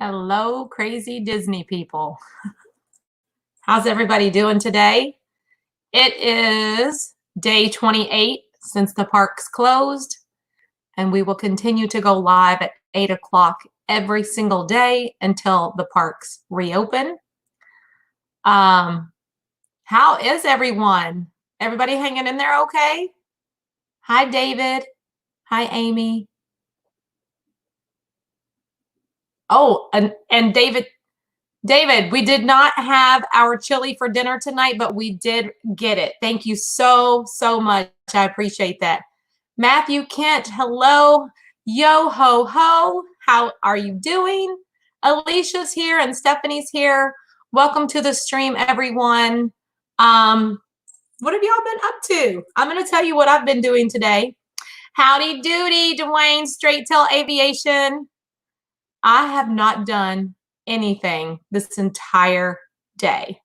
Hello, crazy Disney people. How's everybody doing today? It is day 28 since the park's closed, and we will continue to go live at 8 o'clock every single day until the parks reopen. How is everyone? Everybody hanging in there okay? Hi, David. Hi, Amy. Oh, and David, we did not have our chili for dinner tonight, but we did get it. Thank you so, so much. I appreciate that. Matthew Kent, hello. Yo ho ho. How are you doing? Alicia's here and Stephanie's here. Welcome to the stream, everyone. What have y'all been up to? I'm going to tell you what I've been doing today. Howdy doody, Dwayne, Straight Tail Aviation. I have not done anything this entire day.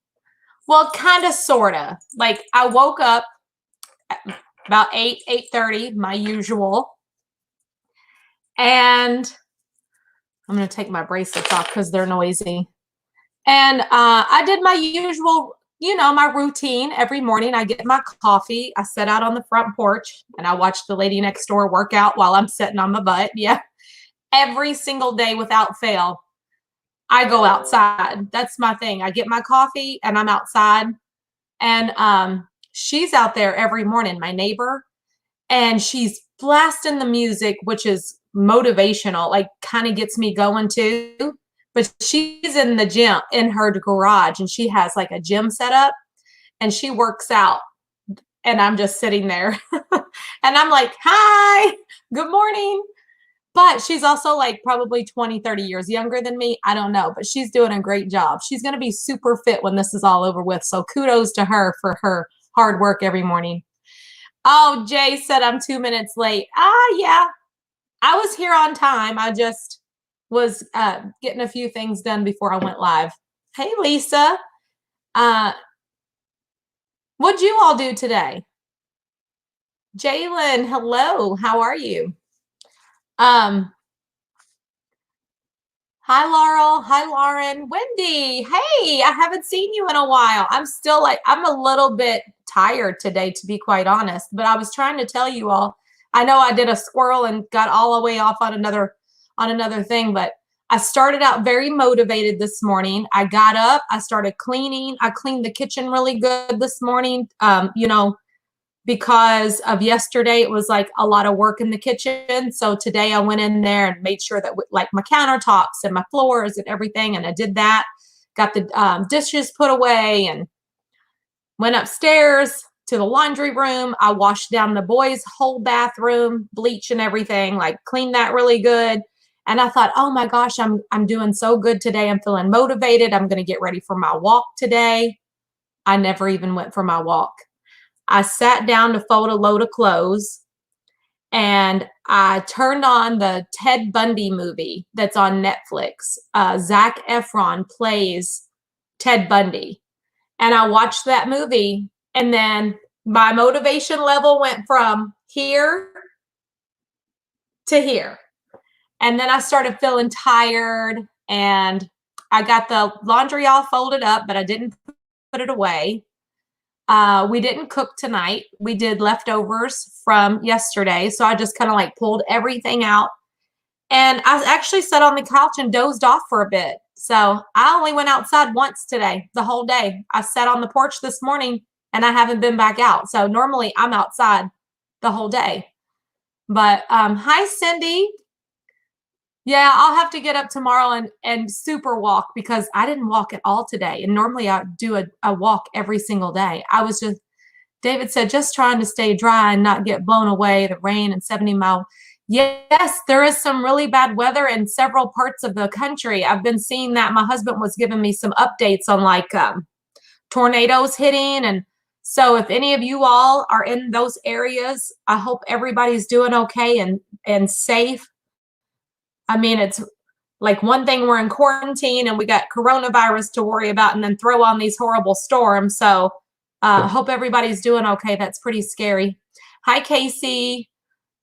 Well, kind of, sort of. Like, I woke up at about 8:30, my usual. And I'm going to take my bracelets off because they're noisy. And I did my usual, my routine every morning. I get my coffee. I sit out on the front porch and I watch the lady next door work out while I'm sitting on my butt. Yeah. Every single day without fail, I go outside. That's my thing. I get my coffee and I'm outside. And she's out there every morning, my neighbor, and she's blasting the music, which is motivational, like kind of gets me going too. But she's in the gym in her garage and she has like a gym set up and she works out. And I'm just sitting there and I'm like, hi, good morning. But she's also like probably 20, 30 years younger than me. I don't know, but she's doing a great job. She's going to be super fit when this is all over with. So kudos to her for her hard work every morning. Oh, Jay said I'm 2 minutes late. Yeah, I was here on time. I just was getting a few things done before I went live. Hey, Lisa. What'd you all do today? Jalen, hello. How are you? Hi, Laurel. Hi, Lauren. Wendy. Hey, I haven't seen you in a while. I'm a little bit tired today, to be quite honest, but I was trying to tell you all, I know I did a squirrel and got all the way off on another thing, but I started out very motivated this morning. I got up, I started cleaning. I cleaned the kitchen really good this morning. Because of yesterday, it was like a lot of work in the kitchen. So today I went in there and made sure that like my countertops and my floors and everything. And I did that, got the dishes put away and went upstairs to the laundry room. I washed down the boys' whole bathroom, bleach and everything, like cleaned that really good. And I thought, oh my gosh, I'm doing so good today. I'm feeling motivated. I'm going to get ready for my walk today. I never even went for my walk. I sat down to fold a load of clothes and I turned on the Ted Bundy movie that's on Netflix. Zac Efron plays Ted Bundy. And I watched that movie and then my motivation level went from here to here. And then I started feeling tired and I got the laundry all folded up, but I didn't put it away. We didn't cook tonight. We did leftovers from yesterday. So I just kind of like pulled everything out. And I actually sat on the couch and dozed off for a bit. So I only went outside once today, the whole day. I sat on the porch this morning and I haven't been back out. So normally I'm outside the whole day. But hi, Cindy. Yeah, I'll have to get up tomorrow and super walk because I didn't walk at all today. And normally I do a walk every single day. David said, just trying to stay dry and not get blown away, the rain and 70-mile. Yes, there is some really bad weather in several parts of the country. I've been seeing that. My husband was giving me some updates on like tornadoes hitting. And so if any of you all are in those areas, I hope everybody's doing okay and safe. I mean, it's like one thing we're in quarantine and we got coronavirus to worry about and then throw on these horrible storms. So hope everybody's doing okay. That's pretty scary. Hi, Casey.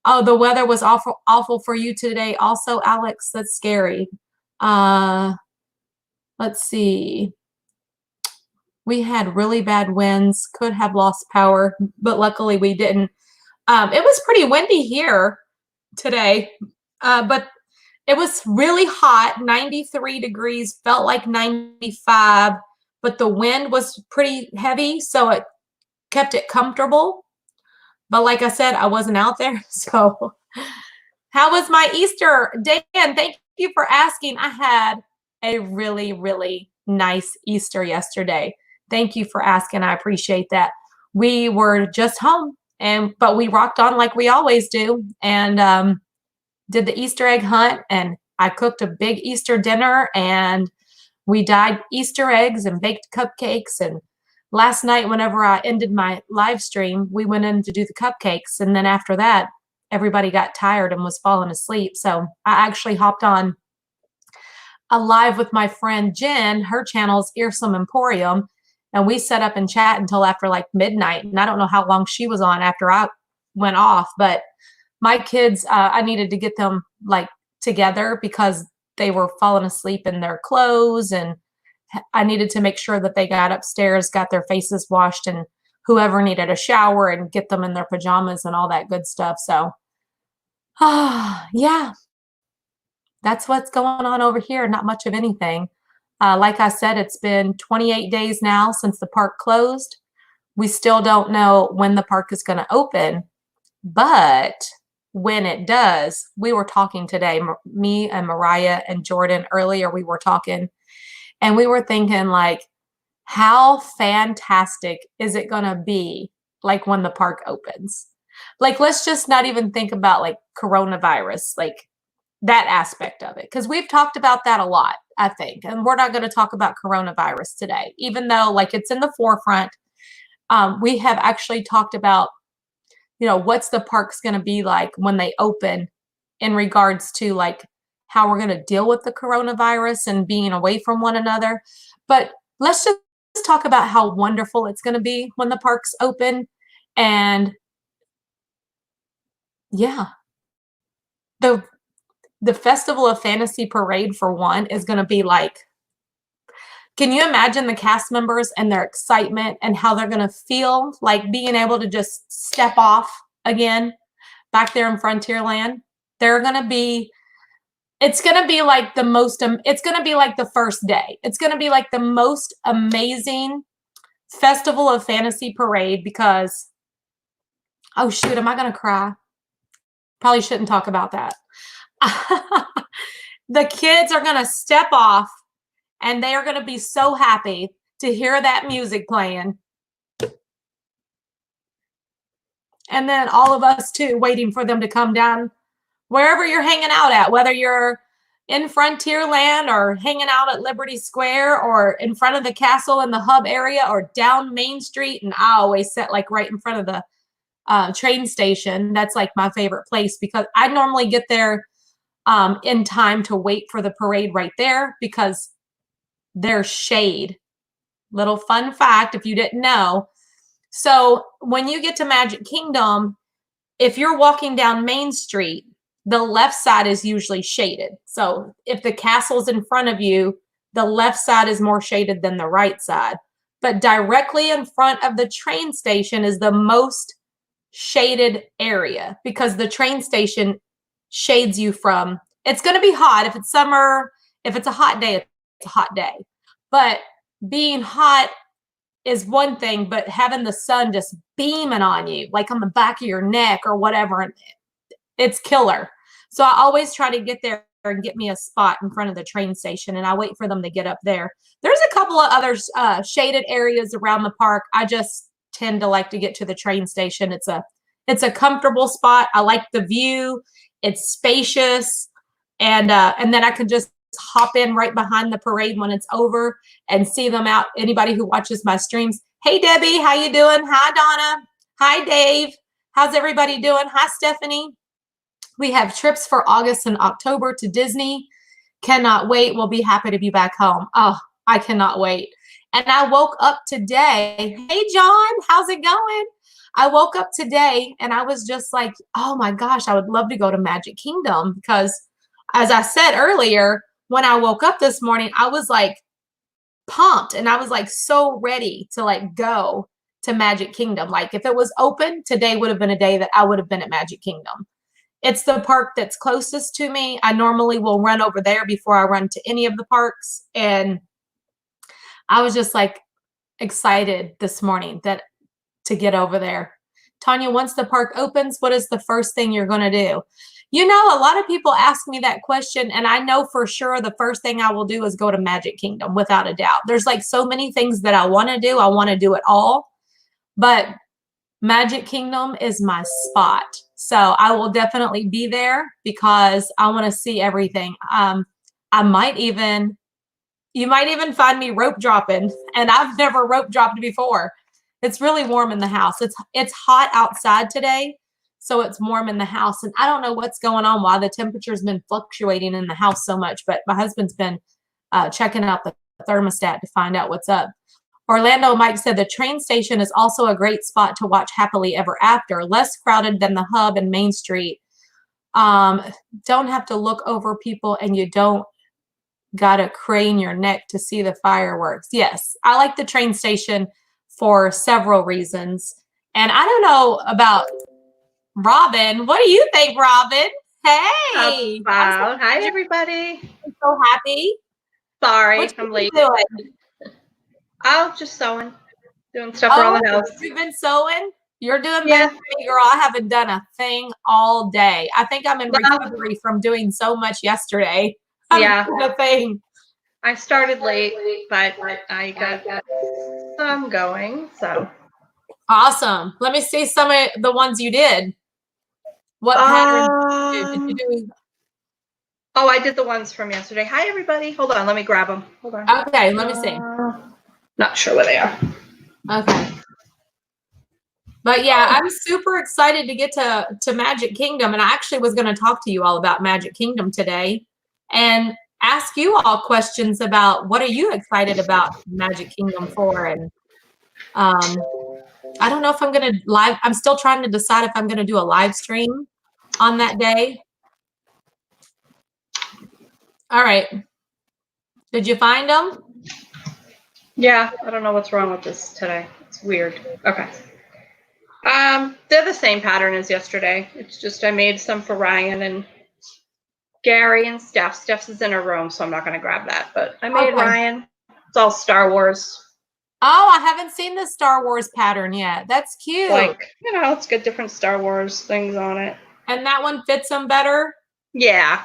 Oh, the weather was awful for you today also, Alex. That's scary. Uh, let's see. We had really bad winds, could have lost power, but luckily we didn't. It was pretty windy here today, but it was really hot, 93 degrees, felt like 95, but the wind was pretty heavy, so it kept it comfortable. But like I said, I wasn't out there. So, how was my Easter? Dan, thank you for asking. I had a really, really nice Easter yesterday. Thank you for asking. I appreciate that. We were just home, but we rocked on like we always do, and did the Easter egg hunt, and I cooked a big Easter dinner, and we dyed Easter eggs and baked cupcakes. And last night, whenever I ended my live stream, we went in to do the cupcakes. And then after that, everybody got tired and was falling asleep. So I actually hopped on a live with my friend Jen. Her channel's Earsome Emporium. And we set up and chat until after like midnight. And I don't know how long she was on after I went off, but my kids, I needed to get them like together because they were falling asleep in their clothes, and I needed to make sure that they got upstairs, got their faces washed, and whoever needed a shower, and get them in their pajamas and all that good stuff. So, yeah, that's what's going on over here. Not much of anything. Like I said, it's been 28 days now since the park closed. We still don't know when the park is going to open, but when it does, we were talking today, me and Mariah and Jordan earlier, we were talking, and we were thinking like, how fantastic is it going to be like when the park opens? Like, let's just not even think about like coronavirus, like that aspect of it, because we've talked about that a lot, I think, and we're not going to talk about coronavirus today, even though like it's in the forefront. We have actually talked about, what's the parks going to be like when they open in regards to like how we're going to deal with the coronavirus and being away from one another. But let's just talk about how wonderful it's going to be when the parks open. And yeah, the Festival of Fantasy Parade, for one, is going to be like, can you imagine the cast members and their excitement and how they're going to feel like being able to just step off again back there in Frontierland? They're going to be, it's going to be like the most, it's going to be like the first day. It's going to be like the most amazing Festival of Fantasy Parade because, oh shoot, am I going to cry? Probably shouldn't talk about that. The kids are going to step off and they are going to be so happy to hear that music playing. And then all of us too, waiting for them to come down wherever you're hanging out at, whether you're in Frontierland or hanging out at Liberty Square or in front of the castle in the hub area or down Main Street. And I always sit like right in front of the train station. That's like my favorite place because I normally get there in time to wait for the parade right there because there's shade. Little fun fact if you didn't know. So when you get to Magic Kingdom, if you're walking down Main Street, the left side is usually shaded. So if the castle's in front of you, the left side is more shaded than the right side. But directly in front of the train station is the most shaded area because the train station shades you from, it's going to be hot. If it's summer, if it's a hot day, it's a hot day. But being hot is one thing, but having the sun just beaming on you, like on the back of your neck or whatever, it's killer. So I always try to get there and get me a spot in front of the train station, and I wait for them to get up there. There's a couple of other shaded areas around the park. I just tend to like to get to the train station. It's a comfortable spot. I like the view. It's spacious, and then I can just hop in right behind the parade when it's over and see them out. Anybody who watches my streams. Hey, Debbie, how you doing? Hi, Donna. Hi, Dave. How's everybody doing? Hi, Stephanie. We have trips for August and October to Disney. Cannot wait. We'll be happy to be back home. Oh, I cannot wait. And I woke up today. Hey, John, how's it going? I woke up today and I was just like, oh my gosh, I would love to go to Magic Kingdom because, as I said earlier, when I woke up this morning, I was like pumped and I was like so ready to like go to Magic Kingdom. Like if it was open, today would have been a day that I would have been at Magic Kingdom. It's the park that's closest to me. I normally will run over there before I run to any of the parks. And I was just like excited this morning that to get over there. Tanya, once the park opens, what is the first thing you're going to do? You know, a lot of people ask me that question, and I know for sure the first thing I will do is go to Magic Kingdom, without a doubt. There's like so many things that I want to do. I want to do it all, but Magic Kingdom is my spot. So I will definitely be there because I want to see everything. I might even, you might even find me rope dropping, and I've never rope dropped before. It's really warm in the house. It's hot outside today, so it's warm in the house. And I don't know what's going on, why the temperature's been fluctuating in the house so much, but my husband's been checking out the thermostat to find out what's up. Orlando Mike said the train station is also a great spot to watch Happily Ever After, less crowded than the Hub and Main Street. Don't have to look over people, and you don't gotta crane your neck to see the fireworks. Yes, I like the train station for several reasons. And I don't know about Robin. What do you think, Robin? Hey. Wow. Hi, everybody. I'm so happy. Sorry, I'm late. Doing? Oh, just sewing. Doing stuff around the house. You've been sewing? You're doing better than me, girl. I haven't done a thing all day. I think I'm in recovery from doing so much yesterday. Yeah. A thing. I started late, but I got some going, so. Awesome. Let me see some of the ones you did. What pattern did you do? Oh, I did the ones from yesterday. Hi, everybody. Hold on. Let me grab them. Hold on. Okay, let me see. Not sure where they are. Okay. But yeah, I'm super excited to get to Magic Kingdom. And I actually was going to talk to you all about Magic Kingdom today and ask you all questions about what are you excited about Magic Kingdom for? And I don't know if I'm going to live. I'm still trying to decide if I'm going to do a live stream on that day. All right. Did you find them? Yeah, I don't know what's wrong with this today. It's weird. Okay. They're the same pattern as yesterday. It's just I made some for Ryan and Gary and Steph. Steph's is in her room, so I'm not going to grab that. But I made Ryan. It's all Star Wars. Oh, I haven't seen the Star Wars pattern yet. That's cute. Like, you know, it's got different Star Wars things on it. And that one fits them better? Yeah.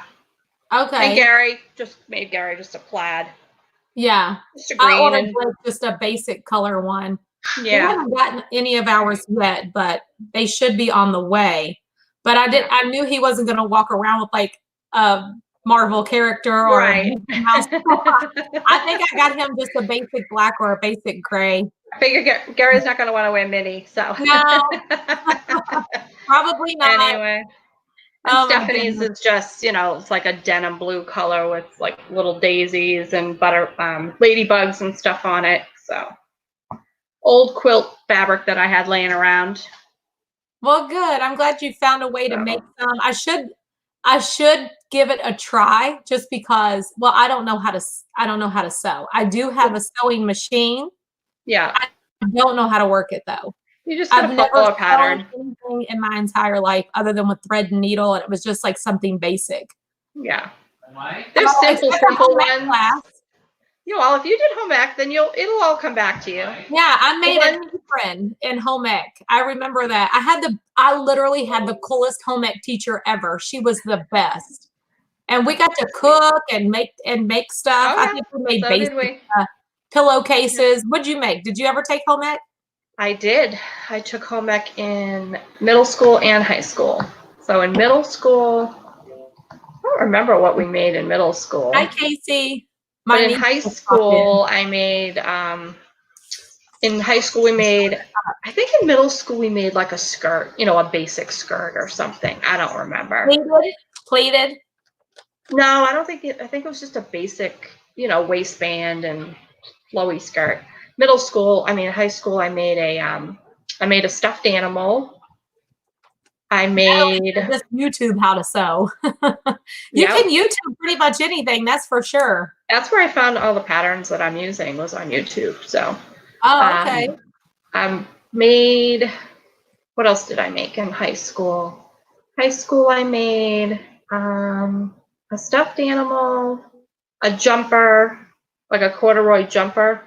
Okay. And Gary just made just a plaid. Yeah. Just a green. I ordered just a basic color one. Yeah. We haven't gotten any of ours yet, but they should be on the way. But I knew he wasn't going to walk around with like a Marvel character or a mouse. I think I got him just a basic black or a basic gray. I figure Gary's not going to want to wear Minnie, so. No. Probably not. Anyway. And Stephanie's is just, you know, it's like a denim blue color with like little daisies and ladybugs and stuff on it. So old quilt fabric that I had laying around. Well, good. I'm glad you found a way to make some. I should give it a try just because, well, I don't know how to sew. I do have a sewing machine. Yeah. I don't know how to work it though. You just gotta follow a pattern. Anything in my entire life other than with thread and needle, and it was just like something basic. Yeah. There's simple ones. You know, well, if you did home ec, then it'll all come back to you. Yeah, I made an apron in home ec. I remember that. I literally had the coolest home ec teacher ever. She was the best. And we got to cook and make stuff. Oh, yeah. I think we made basic pillowcases. What'd you make? Did you ever take home ec? I did. I took home ec in middle school and high school. So in middle school, I don't remember what we made in middle school. Hi, Casey. But in high school, I made, in high school, we med, I think in middle school, we made like a skirt, you know, a basic skirt or something. I don't remember. Pleated? No, I don't think I think it was just a basic, you know, waistband and flowy skirt. Middle school, high school, I made a stuffed animal. I made. Just YouTube how to sew. You Yep. can YouTube pretty much anything, that's for sure. That's where I found all the patterns that I'm using was on YouTube. So, Oh, okay. I made. What else did I make in high school? High school, I made a stuffed animal, a jumper, like a corduroy jumper.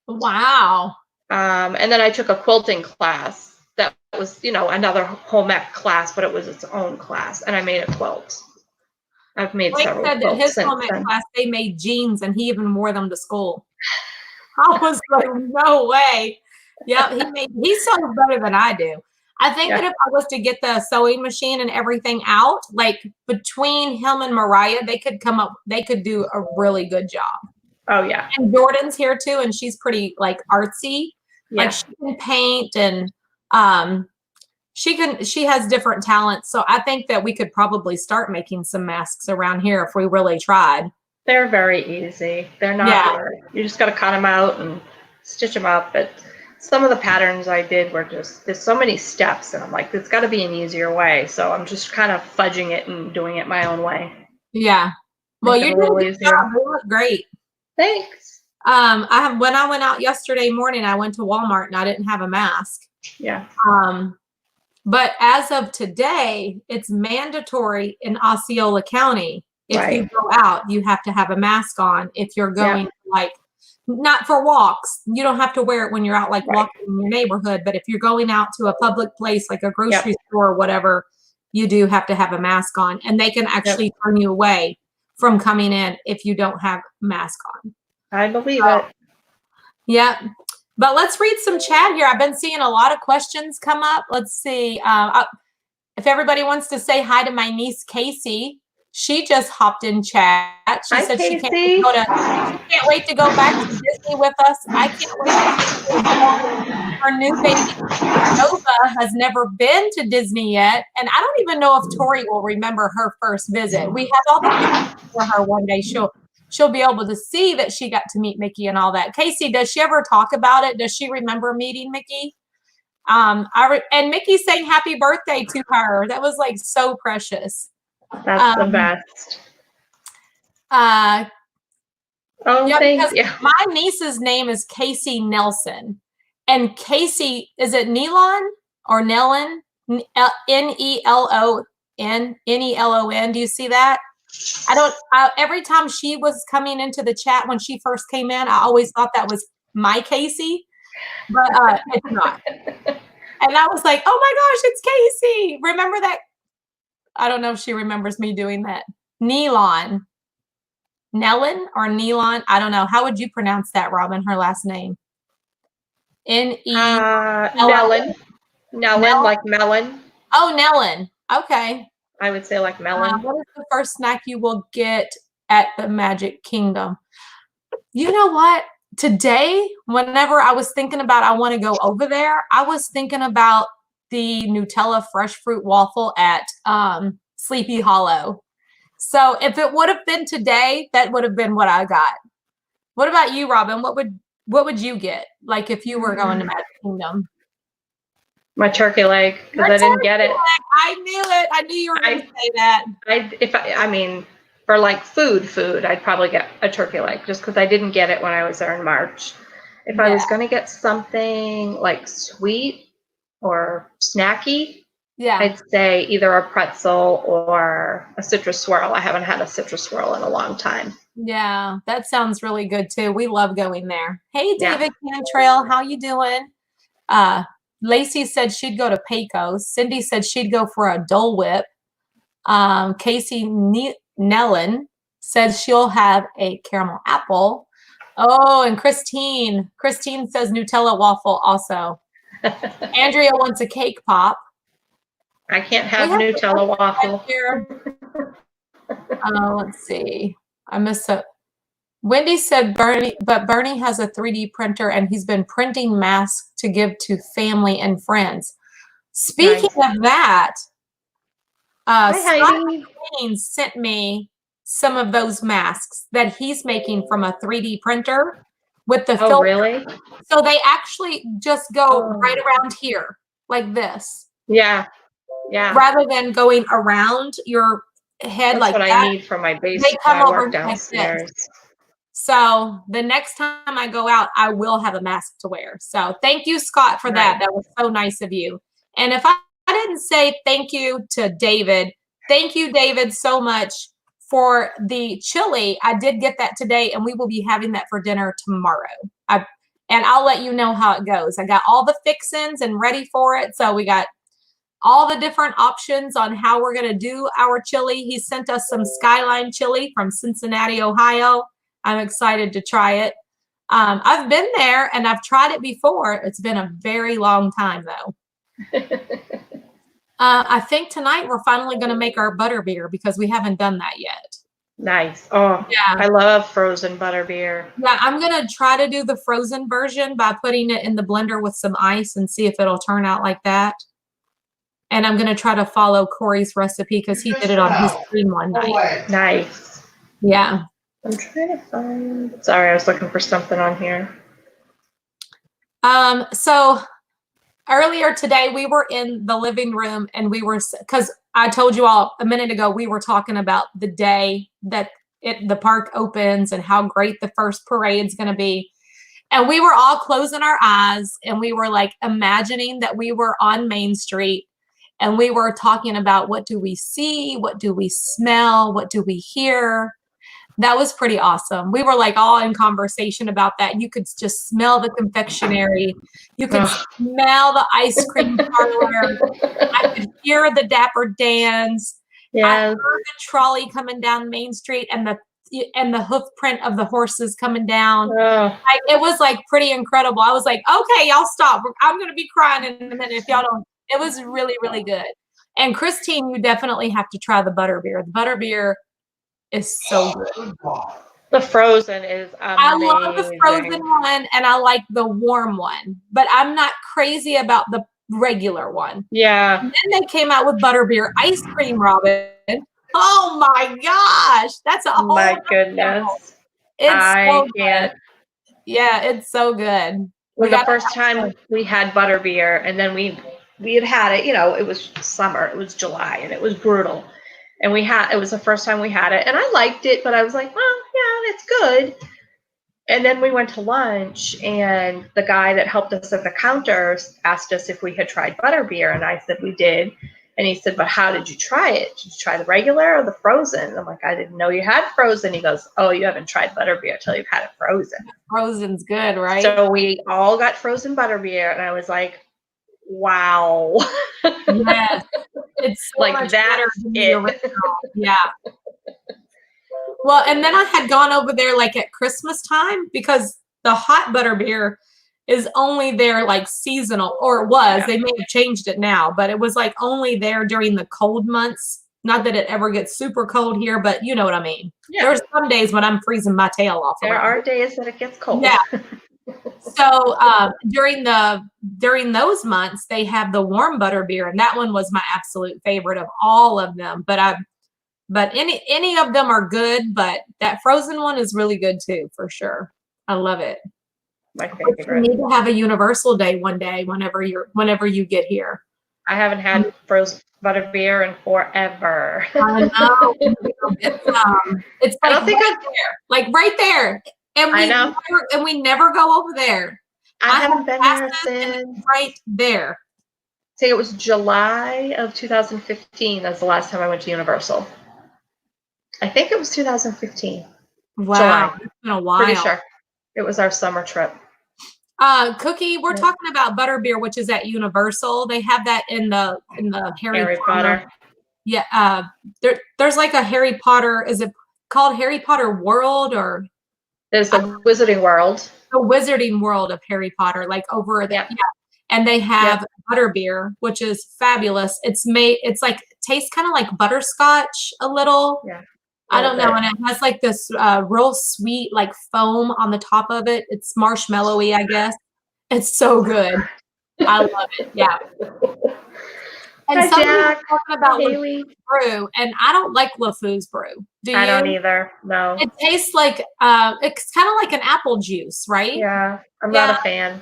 Wow. And then I took a quilting class that was, another home ec class, but it was its own class, and I made a quilt. I've made Blake several said that quilts his since home ec then. class, they made jeans and he even wore them to school. I was like, no way. Yeah, he sews better than I do. I think that if I was to get the sewing machine and everything out, like between him and Mariah, they could do a really good job. Oh yeah. And Jordan's here too, and she's pretty like artsy. Yeah. Like she can paint and she has different talents. So I think that we could probably start making some masks around here if we really tried. They're very easy. They're not hard. You just got to cut them out and stitch them up. But some of the patterns I did were just, there's so many steps, and I'm like, there's got to be an easier way. So I'm just kind of fudging it and doing it my own way. Yeah. Well, you did a good job. They look great. Thanks. When I went out yesterday morning, I went to Walmart and I didn't have a mask. Yeah. But as of today, it's mandatory in Osceola County. If you go out, you have to have a mask on. If you're going like not for walks, you don't have to wear it when you're out like walking in your neighborhood. But if you're going out to a public place like a grocery store or whatever, you do have to have a mask on, and they can actually turn you away from coming in if you don't have a mask on. I believe it. Yeah. But let's read some chat here. I've been seeing a lot of questions come up. Let's see. If everybody wants to say hi to my niece, Casey. She just hopped in chat. She said she can't wait to go back to Disney with us. I can't wait. Her new baby, Nova, has never been to Disney yet. And I don't even know if Tori will remember her first visit. We have all the pictures for her one day. She'll be able to see that she got to meet Mickey and all that. Casey, does she ever talk about it? Does she remember meeting Mickey? And Mickey saying happy birthday to her. That was like so precious. That's the best. Thank you. My niece's name is Casey Nelson. And Casey, is it Nelon or Nellon? Nelon. Nelon. Do you see that? Every time she was coming into the chat when she first came in, I always thought that was my Casey, but it's not. And I was like, oh my gosh, it's Casey. Remember that? I don't know if she remembers me doing that. Nelon or Nelon. I don't know. How would you pronounce that, Robin, her last name? Nellon. Nellon, like melon. Oh, Nellon. Okay. I would say like melon. What is the first snack you will get at the Magic Kingdom? You know what? Today, whenever I was thinking about I want to go over there, I was thinking about the Nutella fresh fruit waffle at Sleepy Hollow. So if it would have been today, that would have been what I got. What about you, Robin? What would you get? Like if you were going to Magic Kingdom? My turkey leg, because I didn't get it. I knew it. I knew you were going to say that. For like food, I'd probably get a turkey leg just because I didn't get it when I was there in March. If I was going to get something like sweet or snacky, I'd say either a pretzel or a citrus swirl. I haven't had a citrus swirl in a long time. Yeah, that sounds really good too. We love going there. Hey, David Cantrell, how you doing? Lacey said she'd go to Pecos. Cindy said she'd go for a Dole Whip. Casey Nellon says she'll have a caramel apple. Oh, and Christine says Nutella waffle also. Andrea wants a cake pop. I can't have Nutella waffle. Let's see. I missed it. Wendy said Bernie has a 3D printer and he's been printing masks to give to family and friends. Speaking of that, Scott sent me some of those masks that he's making from a 3D printer with the filter. Really? So they actually just go right around here like this. Yeah. Yeah. rather than going around your head That's like what I that, need for my they base when come I over work like this. downstairs. So the next time I go out, I will have a mask to wear. So thank you, Scott, for that. Right. That was so nice of you. And if I didn't say thank you to David, thank you, David, so much for the chili. I did get that today, and we will be having that for dinner tomorrow. And I'll let you know how it goes. I got all the fixins and ready for it. So we got all the different options on how we're going to do our chili. He sent us some Skyline chili from Cincinnati, Ohio. I'm excited to try it. I've been there and I've tried it before. It's been a very long time though. I think tonight we're finally going to make our butterbeer because we haven't done that yet. Nice. Oh, yeah. I love frozen butterbeer. Yeah, I'm going to try to do the frozen version by putting it in the blender with some ice and see if it'll turn out like that. And I'm going to try to follow Corey's recipe because he did it on his stream one night. Nice. Yeah. I'm trying to find. Sorry, I was looking for something on here. So earlier today we were in the living room and we were, because I told you all a minute ago, we were talking about the day that the park opens and how great the first parade's going to be. And we were all closing our eyes and we were like imagining that we were on Main Street and we were talking about what do we see, what do we smell, what do we hear. That was pretty awesome. We were like all in conversation about that. You could just smell the confectionery. You could smell the ice cream parlor. I could hear the Dapper Dans. I heard the trolley coming down Main Street and the hoof print of the horses coming down. Like, it was like pretty incredible. I was like, okay, y'all stop. I'm going to be crying in a minute if y'all don't. It was really, really good. And Christine, you definitely have to try the butterbeer. The butterbeer is so good. The frozen is amazing. I love the frozen one and I like the warm one, but I'm not crazy about the regular one. Yeah. And then they came out with butterbeer ice cream, Robin. Oh my gosh. That's a whole my goodness. It's so good. Yeah, it's so good. Well, the first time we had butterbeer and then we had it, it was summer, it was July and it was brutal. And it was the first time we had it and I liked it, but I was like, well, yeah, it's good. And then we went to lunch and the guy that helped us at the counter asked us if we had tried butterbeer. And I said, we did. And he said, but how did you try it? Did you try the regular or the frozen? I'm like, I didn't know you had frozen. He goes, oh, you haven't tried butterbeer until you've had it frozen. Frozen's good, right? So we all got frozen butterbeer and I was like, wow. Yes. It's so like much that's better than the original. Yeah. Well, and then I had gone over there like at Christmas time because the hot butterbeer is only there like seasonal, or it was. They may have changed it now, but it was like only there during the cold months. Not that it ever gets super cold here, but you know what I mean. Yeah. There's some days when I'm freezing my tail off. There are days that it gets cold. Yeah. So during those months, they have the warm butterbeer, and that one was my absolute favorite of all of them. But any of them are good, but that frozen one is really good too, for sure. I love it. My favorite. We need to have a Universal Day one day whenever you get here. I haven't had frozen butterbeer in forever. I know. It's like like right there. And we never go over there. I haven't been there since right there. Say it was July of 2015. That's the last time I went to Universal. I think it was 2015. Wow, July. It's been a while. Pretty sure. It was our summer trip. Cookie, we're talking about butterbeer, which is at Universal. They have that in the Harry Potter. Yeah. There's like a Harry Potter. Is it called Harry Potter World or? There's the Wizarding World. The Wizarding World of Harry Potter, like over there. Yeah. And they have butterbeer, which is fabulous. It's like tastes kind of like butterscotch a little. Yeah. I don't know. And it has like this real sweet like foam on the top of it. It's marshmallowy, I guess. It's so good. I love it. Yeah. And Hi, Jack. Talking about LeFou's brew, and I don't like LeFou's brew. Do you? I don't either. No. It tastes like it's kind of like an apple juice, right? Yeah. I'm not a fan.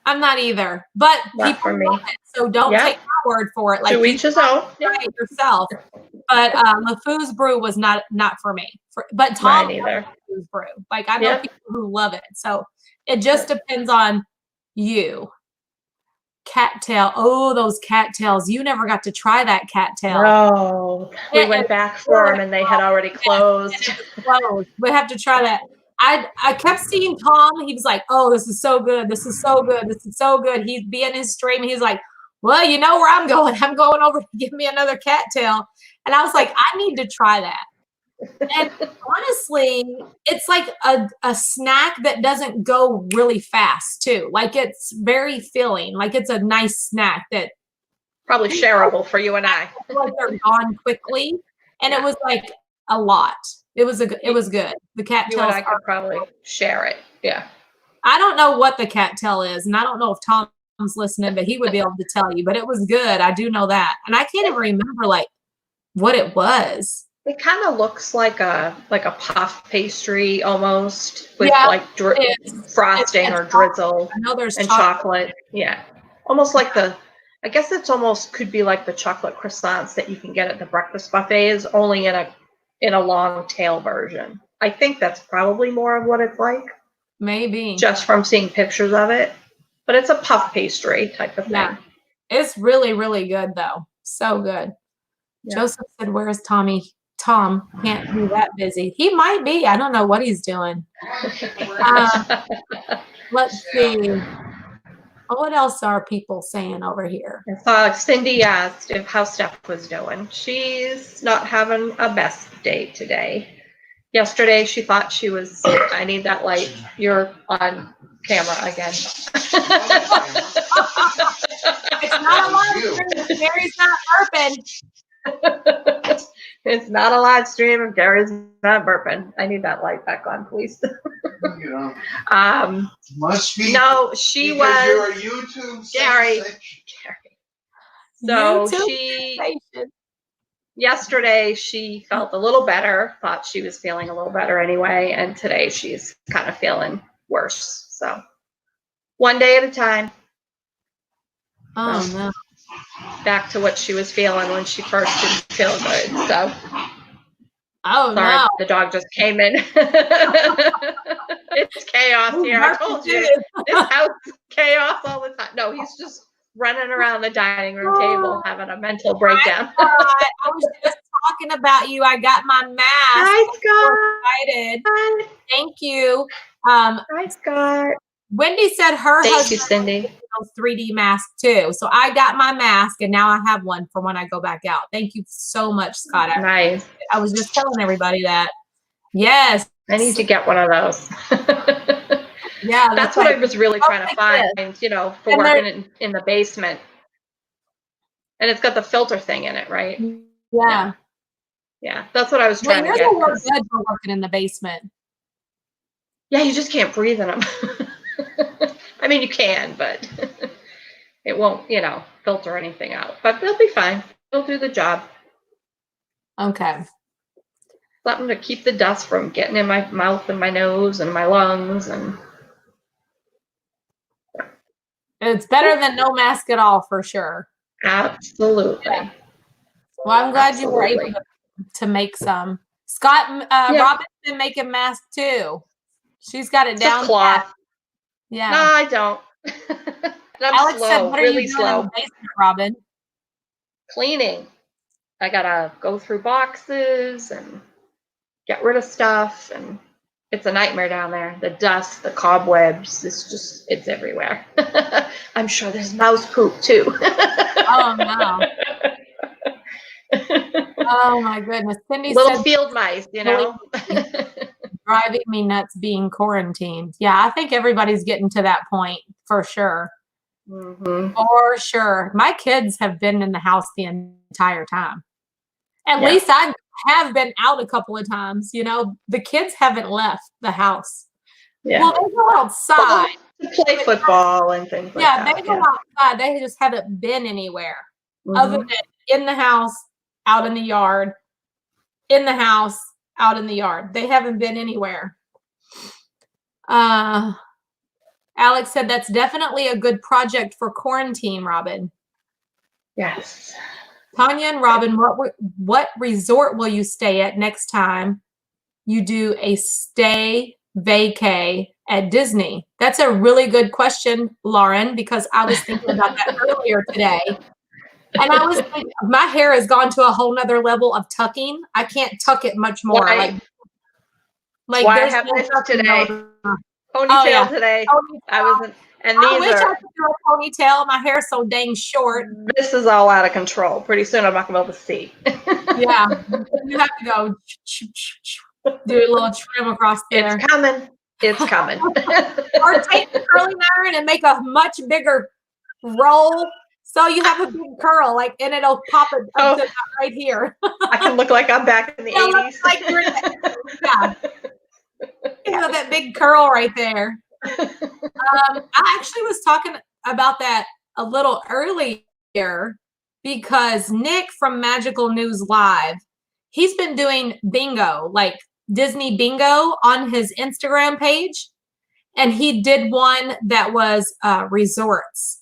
I'm not either, but Not people for me. love it, so don't Yeah. take my word for it. Like To you each his own. try it yourself. But LeFou's brew was not for me. But Tom Mine either. loves LeFou's brew. Like I know Yep. people who love it. So it just depends on you. Cattail. Oh, those cattails. You never got to try that cattail. No. We went back for them and they had already closed. It was closed. We have to try that. I kept seeing Tom. He was like, "Oh, this is so good. This is so good. This is so good." He'd be in his stream. He's like, "Well, you know where I'm going. I'm going over to give me another cattail." And I was like, "I need to try that." And honestly, it's like a snack that doesn't go really fast too. Like it's very filling. Like it's a nice snack that probably shareable for you and I. Like they're gone quickly, and it was like a lot. It was good. The cattails. You and I could probably share it. Yeah. I don't know what the cattail is, and I don't know if Tom's listening, but he would be able to tell you. But it was good. I do know that, and I can't even remember like what it was. It kind of looks like a puff pastry almost with like frosting or drizzle. I know there's chocolate. Yeah, almost like I guess it's almost could be like the chocolate croissants that you can get at the breakfast buffets, only in a long tail version. I think that's probably more of what it's like. Maybe just from seeing pictures of it, but it's a puff pastry type of thing. Yeah. It's really, really good though. So good. Yeah. Joseph said, "Where's Tommy?" Tom can't be that busy. He might be. I don't know what he's doing. Let's see. What else are people saying over here? Cindy asked how Steph was doing. She's not having a best day today. Yesterday, she thought she was, I need that light. You're on camera again. It's not a live stream. Gary's not burping. It's not a live stream if Gary's not burping. I need that light back on, please. Must be. No, she was. You're a YouTube Gary. So YouTube yesterday she felt a little better, thought she was feeling a little better anyway, and today she's kind of feeling worse. So one day at a time. Oh no. Back to what she was feeling when she first didn't feel good. So sorry, no. The dog just came in. It's chaos here. I told you. This house is chaos all the time. No, he's just running around the dining room table having a mental breakdown. I was just talking about you. I got my mask. Hi, Scott. Excited. Hi. Thank you. Hi, Scott. Wendy said her husband Cindy. Those 3D masks too. So I got my mask and now I have one for when I go back out. Thank you so much, Scott. Nice. I was just telling everybody that. Yes. I need to get one of those. Yeah. That's what I was really trying to find, for working in the basement. And it's got the filter thing in it, right? Yeah. Yeah. That's what I was trying to get. Well, yours good for working in the basement. Yeah, you just can't breathe in them. I mean, you can, but it won't, filter anything out. But they'll be fine. They'll do the job. Okay. Something to keep the dust from getting in my mouth and my nose and my lungs. And it's better than no mask at all, for sure. Absolutely. Yeah. Well, I'm glad you were able to make some. Scott, Robin's been making masks too. She's got it down. Just cloth. Yeah. No, I don't. I'm Alex slow, said, "What are really you doing slow. in the basement, Robin?" Cleaning. I gotta go through boxes and get rid of stuff, and it's a nightmare down there. The dust, the cobwebs, it's everywhere. I'm sure there's mouse poop too. Oh no. Oh my goodness. Cindy Little said, field mice, driving me nuts being quarantined. Yeah, I think everybody's getting to that point for sure. Mm-hmm. For sure. My kids have been in the house the entire time. At least I have been out a couple of times. The kids haven't left the house. Yeah. Well, they go outside. To play football and things like that. Yeah, they go outside. They just haven't been anywhere other than in the house, out in the yard, in the house, out in the yard. They haven't been anywhere. Alex said that's definitely a good project for quarantine, Robin. Yes. Tanya and Robin, what resort will you stay at next time you do a stay vacay at Disney? That's a really good question, Lauren, because I was thinking about that earlier today. And I was thinking, my hair has gone to a whole nother level of tucking. I can't tuck it much more. Why I there's have no this tucking today. going. Ponytail yeah. today. Ponytail. I wasn't, and I these wish I are, could do a ponytail. My hair's so dang short. this is all out of control. Pretty soon I'm not going to be able to see. Yeah. You have to go do a little trim across there. It's coming. It's coming. Or take the curling iron and make a much bigger roll so you have a big curl, like, and it'll pop it up to right here. I can look like I'm back in the 80s. Like you're yeah. You know, that big curl right there. I actually was talking about that a little earlier because Nick from Magical News Live, he's been doing bingo, like Disney bingo on his Instagram page. And he did one that was resorts.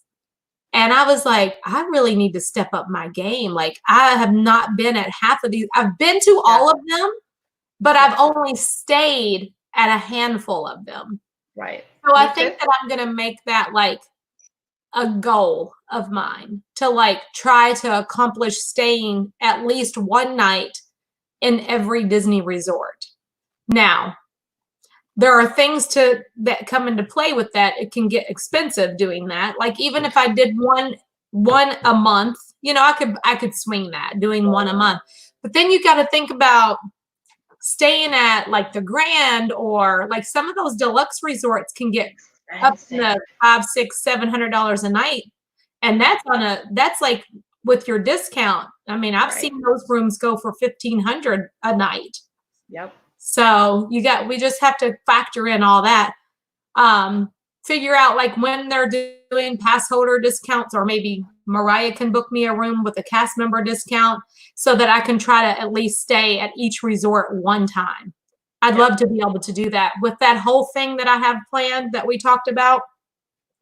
And I was like, I really need to step up my game. Like, I have not been at half of these. I've been to all of them, but I've only stayed at a handful of them. Right. So I think that I'm going to make that like a goal of mine to like try to accomplish staying at least one night in every Disney resort. Now, there are things that come into play with that. It can get expensive doing that. Like even if I did one a month, you know, I could swing that doing one a month. But then you got to think about staying at like the Grand or like some of those deluxe resorts can get up to $500, $600, $700 a night. And that's like with your discount. I mean, I've seen those rooms go for $1,500 a night. Yep. So we just have to factor in all that. Figure out like when they're doing pass holder discounts, or maybe Mariah can book me a room with a cast member discount so that I can try to at least stay at each resort one time. I'd love to be able to do that with that whole thing that I have planned that we talked about.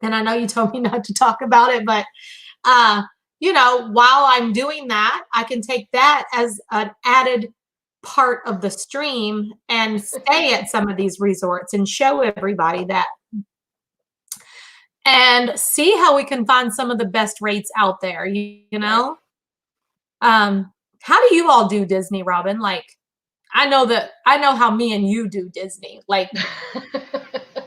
And I know you told me not to talk about it, but you know, while I'm doing that, I can take that as an added part of the stream and stay at some of these resorts and show everybody that and see how we can find some of the best rates out there, you know? How do you all do Disney, Robin? Like, I know how me and you do Disney, like,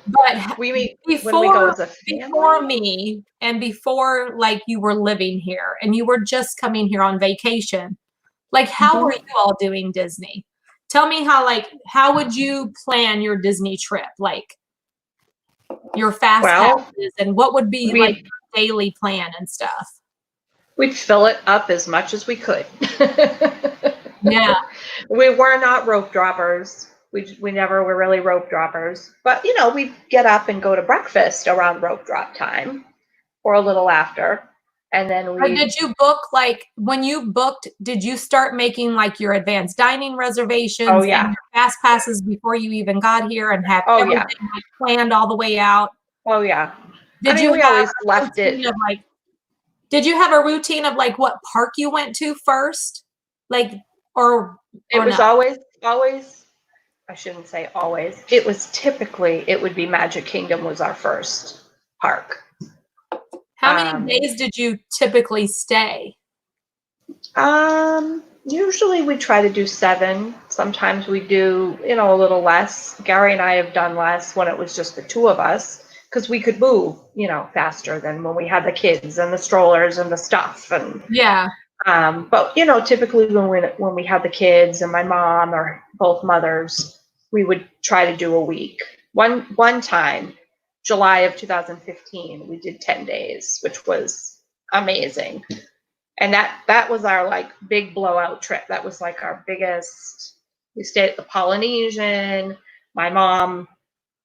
but we meet before, when we go as a family? Before me and before like you were living here and you were just coming here on vacation, like how were you all doing Disney? Tell me how would you plan your Disney trip? Like your fast passes and what would be like your daily plan and stuff? We'd fill it up as much as we could. Yeah. We were not rope droppers. We never were really rope droppers. But, you know, we'd get up and go to breakfast around rope drop time or a little after. And then did you book, like, when you booked, did you start making, like, your advanced dining reservations and your fast passes before you even got here and have everything like, planned all the way out? Oh, yeah. Did you always left it. Did you have a routine of, like, what park you went to first? Like, or it was always, I shouldn't say always. It was typically, it would be Magic Kingdom was our first park. How many days did you typically stay? Usually we try to do 7. Sometimes we do, you know, a little less. Gary and I have done less when it was just the two of us because we could move, you know, faster than when we had the kids and the strollers and the stuff. And but you know, typically when we had the kids and my mom or both mothers, we would try to do a week. One time, July of 2015, we did 10 days, which was amazing. And that was our like big blowout trip. That was like our biggest. We stayed at the Polynesian. My mom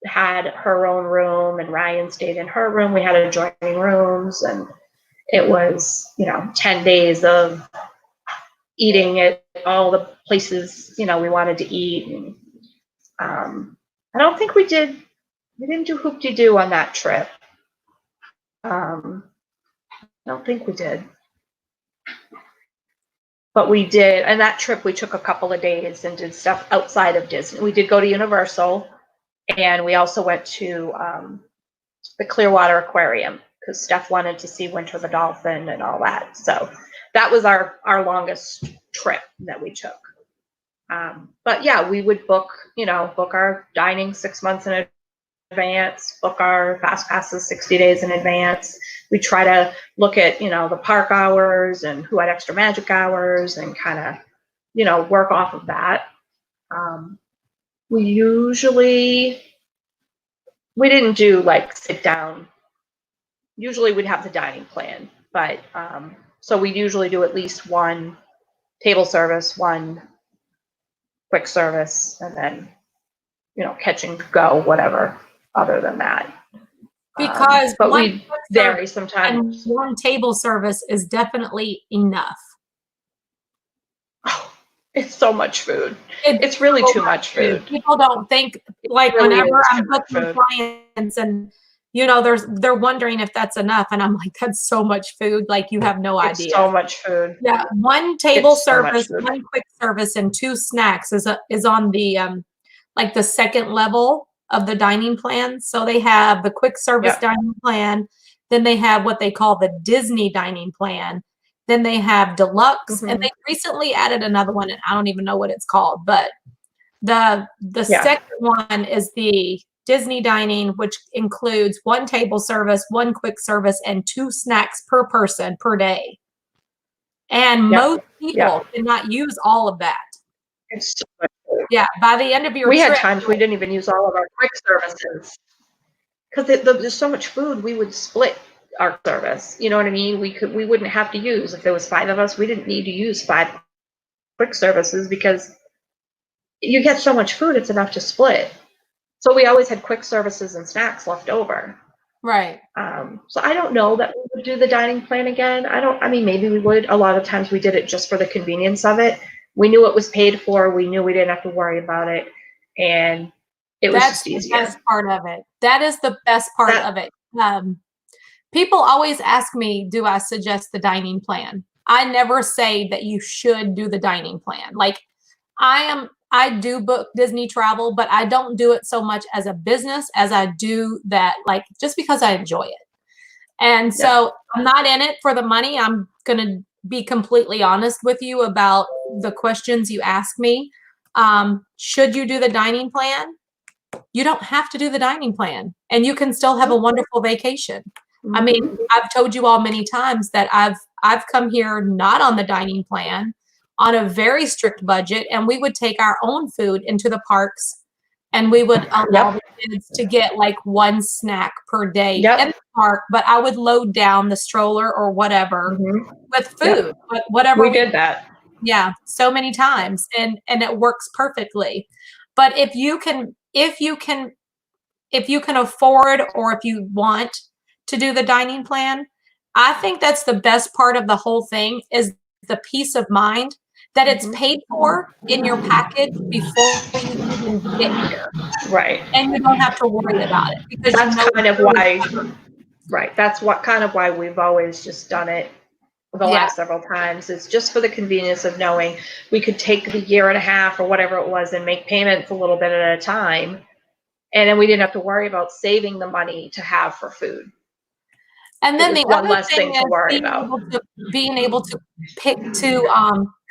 had her own room and Ryan stayed in her room. We had adjoining rooms, and it was, you know, 10 days of eating at all the places, you know, we wanted to eat. And I don't think we didn't do hoop-de-doo on that trip. I don't think we did. But we did, and that trip we took a couple of days and did stuff outside of Disney. We did go to Universal, and we also went to the Clearwater Aquarium because Steph wanted to see Winter the Dolphin and all that. So that was our longest trip that we took. But yeah, we would book our dining 6 months in advance, book our fast passes 60 days in advance. We try to look at, the park hours and who had extra magic hours and kind of, work off of that. We didn't do like sit down. Usually we'd have the dining plan, but so we usually do at least one table service, one quick service, and then, catch and go, whatever other than that. Because but we vary sometimes. And one table service is definitely enough. Oh, it's so much food. It's really so too much food. People don't think, like, really whenever I'm booking clients and they're wondering if that's enough, and I'm like, that's so much food, like you have no idea. So much food. Yeah, one table service, one quick service, and 2 snacks is on the like the second level of the dining plan. So they have the quick service dining plan, then they have what they call the Disney dining plan, then they have deluxe, and they recently added another one, and I don't even know what it's called, but the second one is the Disney dining, which includes 1 table service, 1 quick service, and 2 snacks per person per day. And most people cannot use all of that. It's so much food. Yeah, by the end of your trip. We had times we didn't even use all of our quick services. Because there's so much food, we would split our service. You know what I mean? We wouldn't have to use, if there was 5 of us, we didn't need to use 5 quick services because you get so much food, it's enough to split. So we always had quick services and snacks left over. Right. So I don't know that we would do the dining plan again. Maybe we would. A lot of times we did it just for the convenience of it. We knew it was paid for. We knew we didn't have to worry about it. And it was just easier. That's the best part of it. That is the best part of it. People always ask me, do I suggest the dining plan? I never say that you should do the dining plan. Like, I do book Disney travel, but I don't do it so much as a business as I do that, like, just because I enjoy it. And so I'm not in it for the money. I'm going to be completely honest with you about the questions you ask me. Should you do the dining plan? You don't have to do the dining plan, and you can still have a wonderful vacation. I mean, I've told you all many times that I've come here not on the dining plan, on a very strict budget, and we would take our own food into the parks, and we would allow the kids to get like 1 snack per day in the park, but I would load down the stroller or whatever with food, whatever. We did that. Yeah, so many times, and it works perfectly. But if you can afford, or if you want to do the dining plan, I think that's the best part of the whole thing, is the peace of mind that it's paid for in your package before you even get here. Right. And you don't have to worry about it, because that's kind of why, that's why we've always just done it the last several times. It's just for the convenience of knowing we could take the year and a half or whatever it was and make payments a little bit at a time. And then we didn't have to worry about saving the money to have for food. And then the other thing is being able to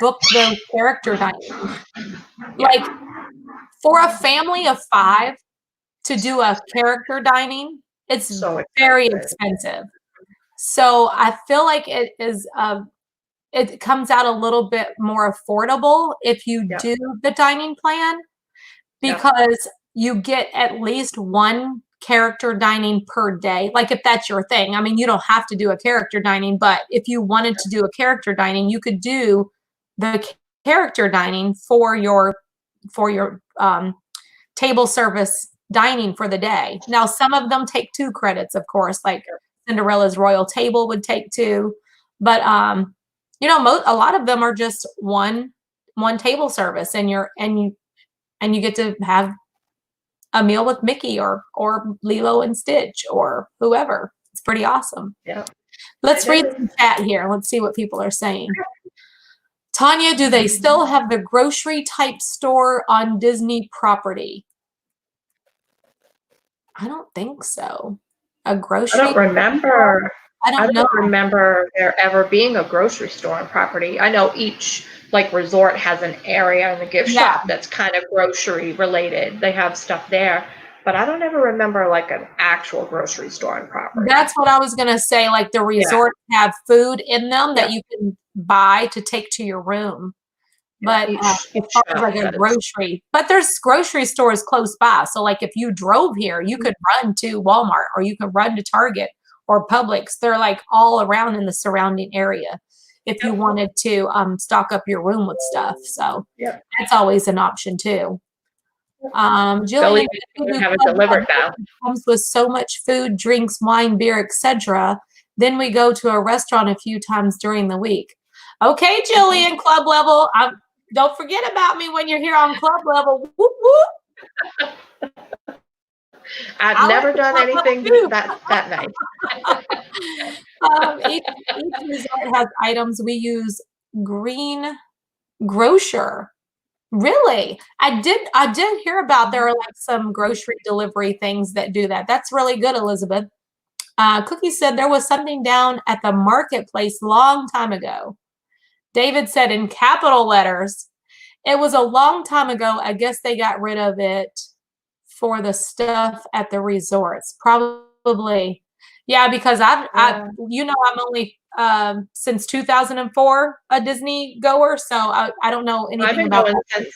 book those character dinings. Like, for a family of 5 to do a character dining, it's very expensive. So I feel like it comes out a little bit more affordable if you do the dining plan, because you get at least 1 character dining per day. Like, if that's your thing. I mean, you don't have to do a character dining, but if you wanted to do a character dining, you could do the character dining for your table service dining for the day. Now, some of them take 2 credits, of course, like Cinderella's Royal Table would take 2, but a lot of them are just one table service, and you get to have a meal with Mickey or Lilo and Stitch or whoever. It's pretty awesome. Yeah. Let's It read is. the chat here. Let's see what people are saying. Tanya, do they still have the grocery type store on Disney property? I don't think so. A grocery? I don't remember. I don't know. remember there ever being a grocery store on property. I know each like resort has an area in the gift Yeah. shop that's kind of grocery related. They have stuff there, but I don't ever remember like an actual grocery store on property. That's what I was gonna say. Like the resorts have food in them that you can buy to take to your room. But Each as far as like a shop has- grocery, but there's grocery stores close by. So like if you drove here, you could run to Walmart or you could run to Target or Publix. They're like all around in the surrounding area if you wanted to stock up your room with stuff. So that's always an option too. Jillian, we have it delivered now. comes with so much food, drinks, wine, beer, etc. Then we go to a restaurant a few times during the week. Okay, Jillian, club level. Don't forget about me when you're here on club level. Whoop, whoop. I've never done anything that night. Each resort has items. We use Green Grocer. Really? I did hear about there are like some grocery delivery things that do that. That's really good, Elizabeth. Cookie said there was something down at the marketplace long time ago. David said in capital letters. It was a long time ago. I guess they got rid of it for the stuff at the resorts. Probably. Yeah, because I'm only since 2004 a Disney goer, so I don't know anything about that.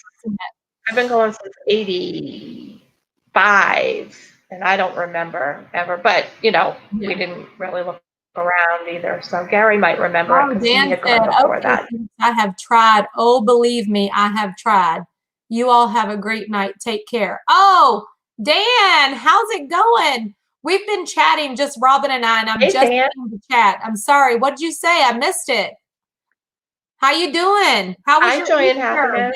I've been going since 85, and I don't remember ever, but we didn't really look around either. So Gary might remember it because he had gone before that. I have tried. Oh, believe me, I have tried. You all have a great night. Take care. Oh, Dan, how's it going? We've been chatting, just Robin and I, and I'm just in the chat. I'm sorry. What did you say? I missed it. How you doing? How was your Easter, Dan?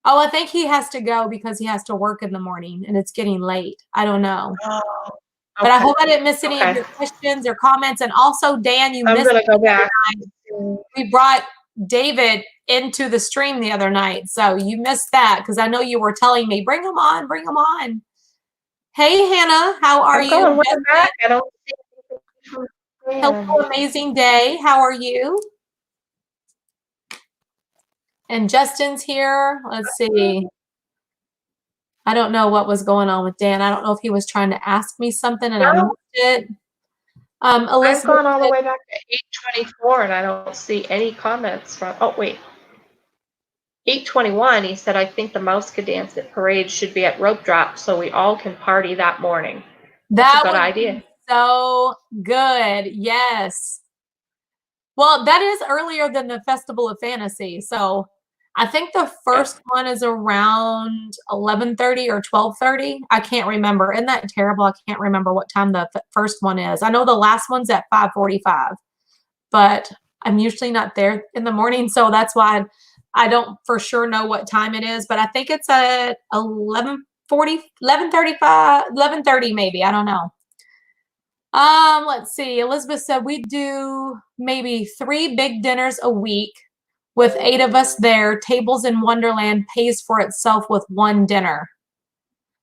Oh, I think he has to go because he has to work in the morning and it's getting late. I don't know. Oh, but I hope I didn't miss any of your questions or comments. And also, Dan, you missed. I'm gonna go back. We brought David into the stream the other night, so you missed that because I know you were telling me, bring him on, bring him on. Hey, Hannah, how are you? Back. I don't see Hello, amazing day. How are you? And Justin's here. Let's see. I don't know what was going on with Dan. I don't know if he was trying to ask me something and I missed it. Elizabeth, I've gone all the way back to 8:24 and I don't see any comments from. Oh wait, 8:21. He said, "I think the mouse could dance at parade should be at rope drop so we all can party that morning." That's a good idea. So good. Yes. Well, that is earlier than the Festival of Fantasy. So I think the first one is around 11:30 or 12:30. I can't remember. Isn't that terrible? I can't remember what time the first one is. I know the last one's at 5:45, but I'm usually not there in the morning. So that's why I don't for sure know what time it is, but I think it's at 11:40, 11:35, 11:30 maybe. I don't know. Let's see. Elizabeth said we do maybe 3 big dinners a week with 8 of us there. Tables in Wonderland pays for itself with 1 dinner.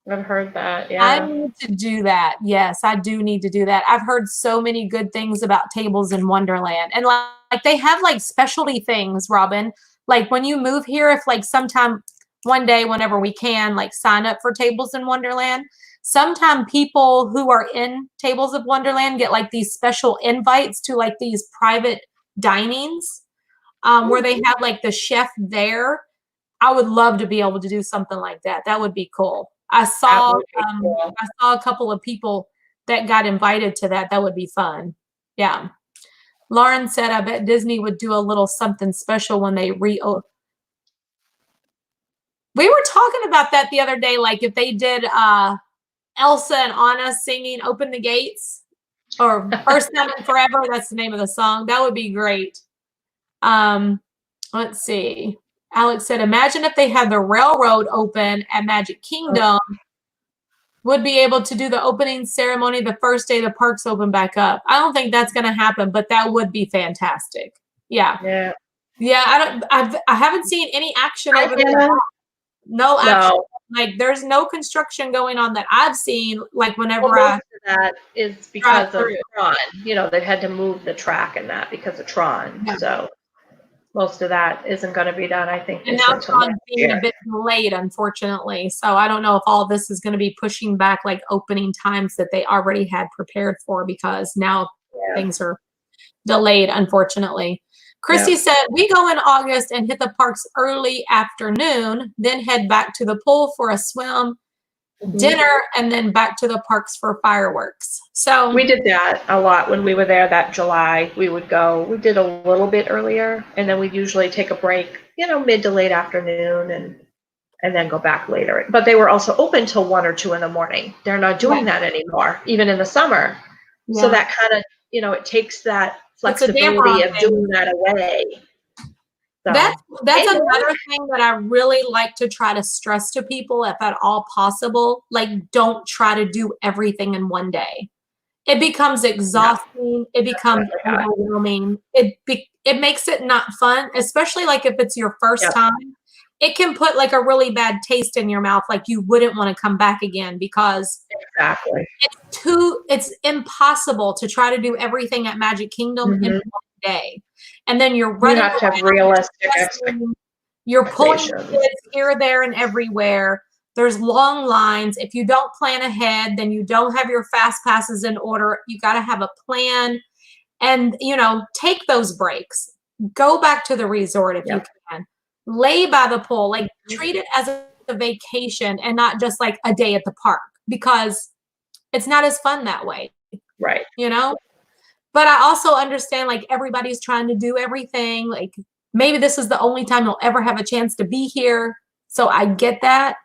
I've heard that. Yeah. I need to do that. Yes, I do need to do that. I've heard so many good things about Tables in Wonderland. And like they have like specialty things, Robin. Like when you move here, if like sometime one day, whenever we can, like sign up for Tables in Wonderland. Sometimes people who are in Tables of Wonderland get like these special invites to like these private dinings where they have like the chef there. I would love to be able to do something like that. That would be cool. I saw a couple of people that got invited to that. That would be fun. Yeah. Lauren said, I bet Disney would do a little something special when they reopen. We were talking about that the other day, like if they did Elsa and Anna singing Open the Gates or First Time and Forever. That's the name of the song. That would be great. Let's see. Alex said, imagine if they had the railroad open at Magic Kingdom would be able to do the opening ceremony the first day the parks open back up. I don't think that's going to happen, but that would be fantastic. Yeah. Yeah. Yeah, I haven't seen any action Hi, over there. Hannah. No action. No. Like there's no construction going on that I've seen. Like whenever Well, I most of that is because of Tron. You know, they've had to move the track and that because of Tron. Yeah. So most of that isn't going to be done, I think, and just now until Tron's next being year. a bit delayed, unfortunately. So I don't know if all this is going to be pushing back like opening times that they already had prepared for because now things are delayed, unfortunately. Christy said, we go in August and hit the parks early afternoon, then head back to the pool for a swim, dinner, and then back to the parks for fireworks. So we did that a lot when we were there that July. We would go, we did a little bit earlier, and then we'd usually take a break, you know, mid to late afternoon and then go back later. But they were also open till 1 or 2 in the morning. They're not doing that anymore, even in the summer. Yeah. So that kind of, you know, it takes that It's a flexibility of thing. doing that away. So, that's another thing that I really like to try to stress to people, if at all possible. Like, don't try to do everything in one day. It becomes exhausting. It becomes overwhelming. It makes it not fun, especially like if it's your first time. It can put like a really bad taste in your mouth, like you wouldn't want to come back again because it's impossible to try to do everything at Magic Kingdom in one day. And then you're running. You have to have realistic expectations. You're pulling kids here, there, and everywhere. There's long lines. If you don't plan ahead, then you don't have your fast passes in order. You got to have a plan and, you know, take those breaks. Go back to the resort if you can. Lay by the pool. Like, treat it as a vacation and not just like a day at the park because it's not as fun that way. Right. You know? But I also understand like everybody's trying to do everything. Like maybe this is the only time you'll ever have a chance to be here. So I get that.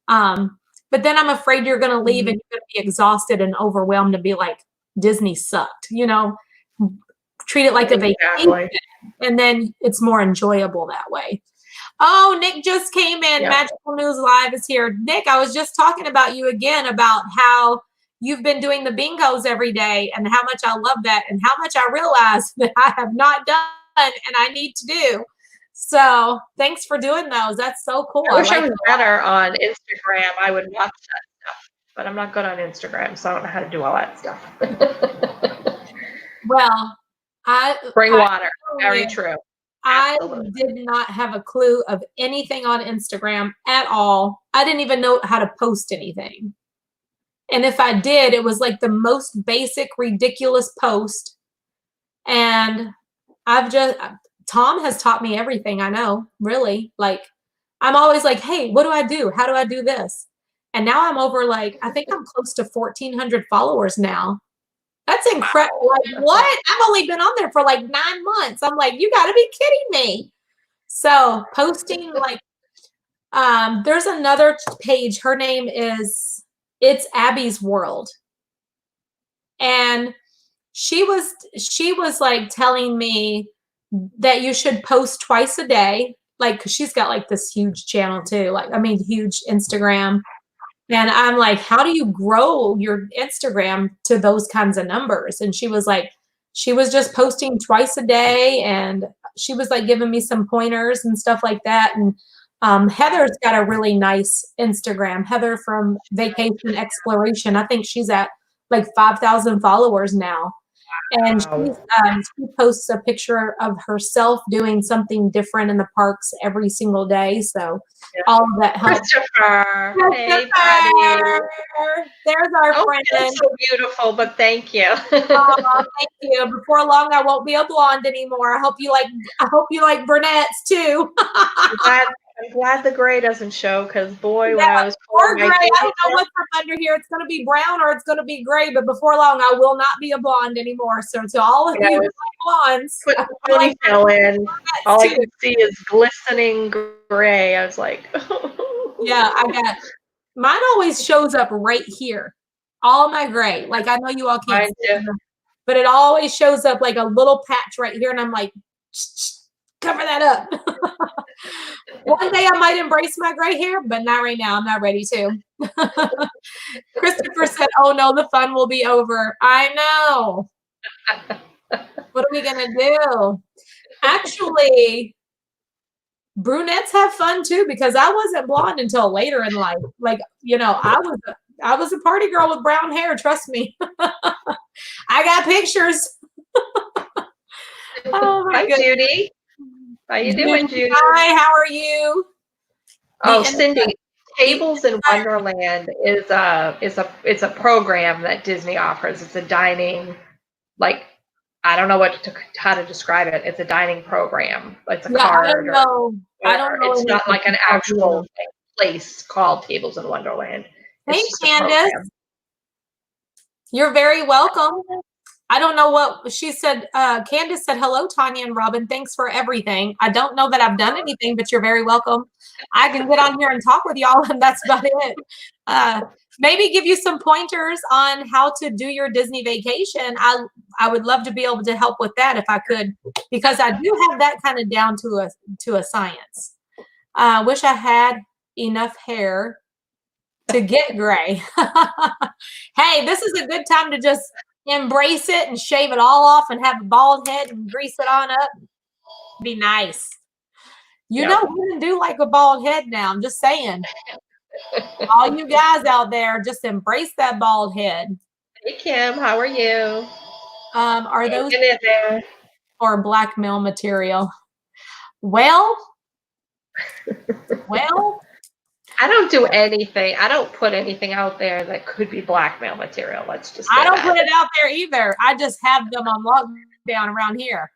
But then I'm afraid you're going to leave and you're going to be exhausted and overwhelmed and be like, Disney sucked, you know, treat it like a vacation and then it's more enjoyable that way. Oh, Nick just came in. Magical News Live is here. Nick, I was just talking about you again about how you've been doing the bingos every day and how much I love that and how much I realize that I have not done and I need to do. So thanks for doing those. That's so cool. I wish I was better on Instagram. I would watch that stuff, but I'm not good on Instagram, so I don't know how to do all that stuff. Well, bring water. Very true. Absolutely. I did not have a clue of anything on Instagram at all. I didn't even know how to post anything. And if I did, it was like the most basic, ridiculous post. And Tom has taught me everything I know, really. Like, I'm always like, hey, what do I do? How do I do this? And now I'm over like, I think I'm close to 1,400 followers now. That's incredible. Like, what? I've only been on there for like 9 months. I'm like, you got to be kidding me. So posting like, there's another page. Her name is It's Abby's World. And she was like telling me that you should post twice a day. Like, 'cause she's got like this huge channel too. Like, I mean, huge Instagram. And I'm like, how do you grow your Instagram to those kinds of numbers? And she was like, she was just posting twice a day. And she was like giving me some pointers and stuff like that. And Heather's got a really nice Instagram. Heather from Vacation Exploration. I think she's at like 5,000 followers now. And she posts a picture of herself doing something different in the parks every single day. So all of that helps. Christopher. Hey, buddy. There's our friend. That's so beautiful, but thank you. Thank you. Before long, I won't be a blonde anymore. I hope you like brunettes too. I'm glad the gray doesn't show because boy, when I was or gray, I don't know what's up under here. It's going to be brown or it's going to be gray, but before long, I will not be a blonde anymore. So to all of you blondes, put the ponytail in. All I could see is glistening gray. I was like, yeah, I got mine. Always shows up right here. All my gray, like I know you all can't see it, but it always shows up like a little patch right here, and I'm like, cover that up. One day I might embrace my gray hair, but not right now. I'm not ready to. Christopher said, oh no, the fun will be over. I know. What are we going to do? Actually, brunettes have fun too, because I wasn't blonde until later in life. Like, I was a party girl with brown hair. Trust me. I got pictures. Oh my Hi, goodness. Judy. How you doing, Judy? Hi, how are you? Oh, Cindy, Tables in Wonderland is a program that Disney offers. It's a dining, like, I don't know how to describe it. It's a dining program. It's a card. I don't know. It's not like an actual place called Tables in Wonderland. Hey, Candace. You're very welcome. I don't know what she said. Candace said, hello, Tanya and Robin. Thanks for everything. I don't know that I've done anything, but you're very welcome. I can get on here and talk with y'all, and that's about it. Maybe give you some pointers on how to do your Disney vacation. I would love to be able to help with that if I could, because I do have that kind of down to a science. Wish I had enough hair to get gray. Hey, this is a good time to just embrace it and shave it all off and have a bald head and grease it on up. Be nice. You know, women do like a bald head now. I'm just saying. All you guys out there, just embrace that bald head. Hey, Kim, how are you? Are those or blackmail material? Well, I don't do anything. I don't put anything out there that could be blackmail material. Let's just say I don't put it out there either. I just have them on lockdown around here.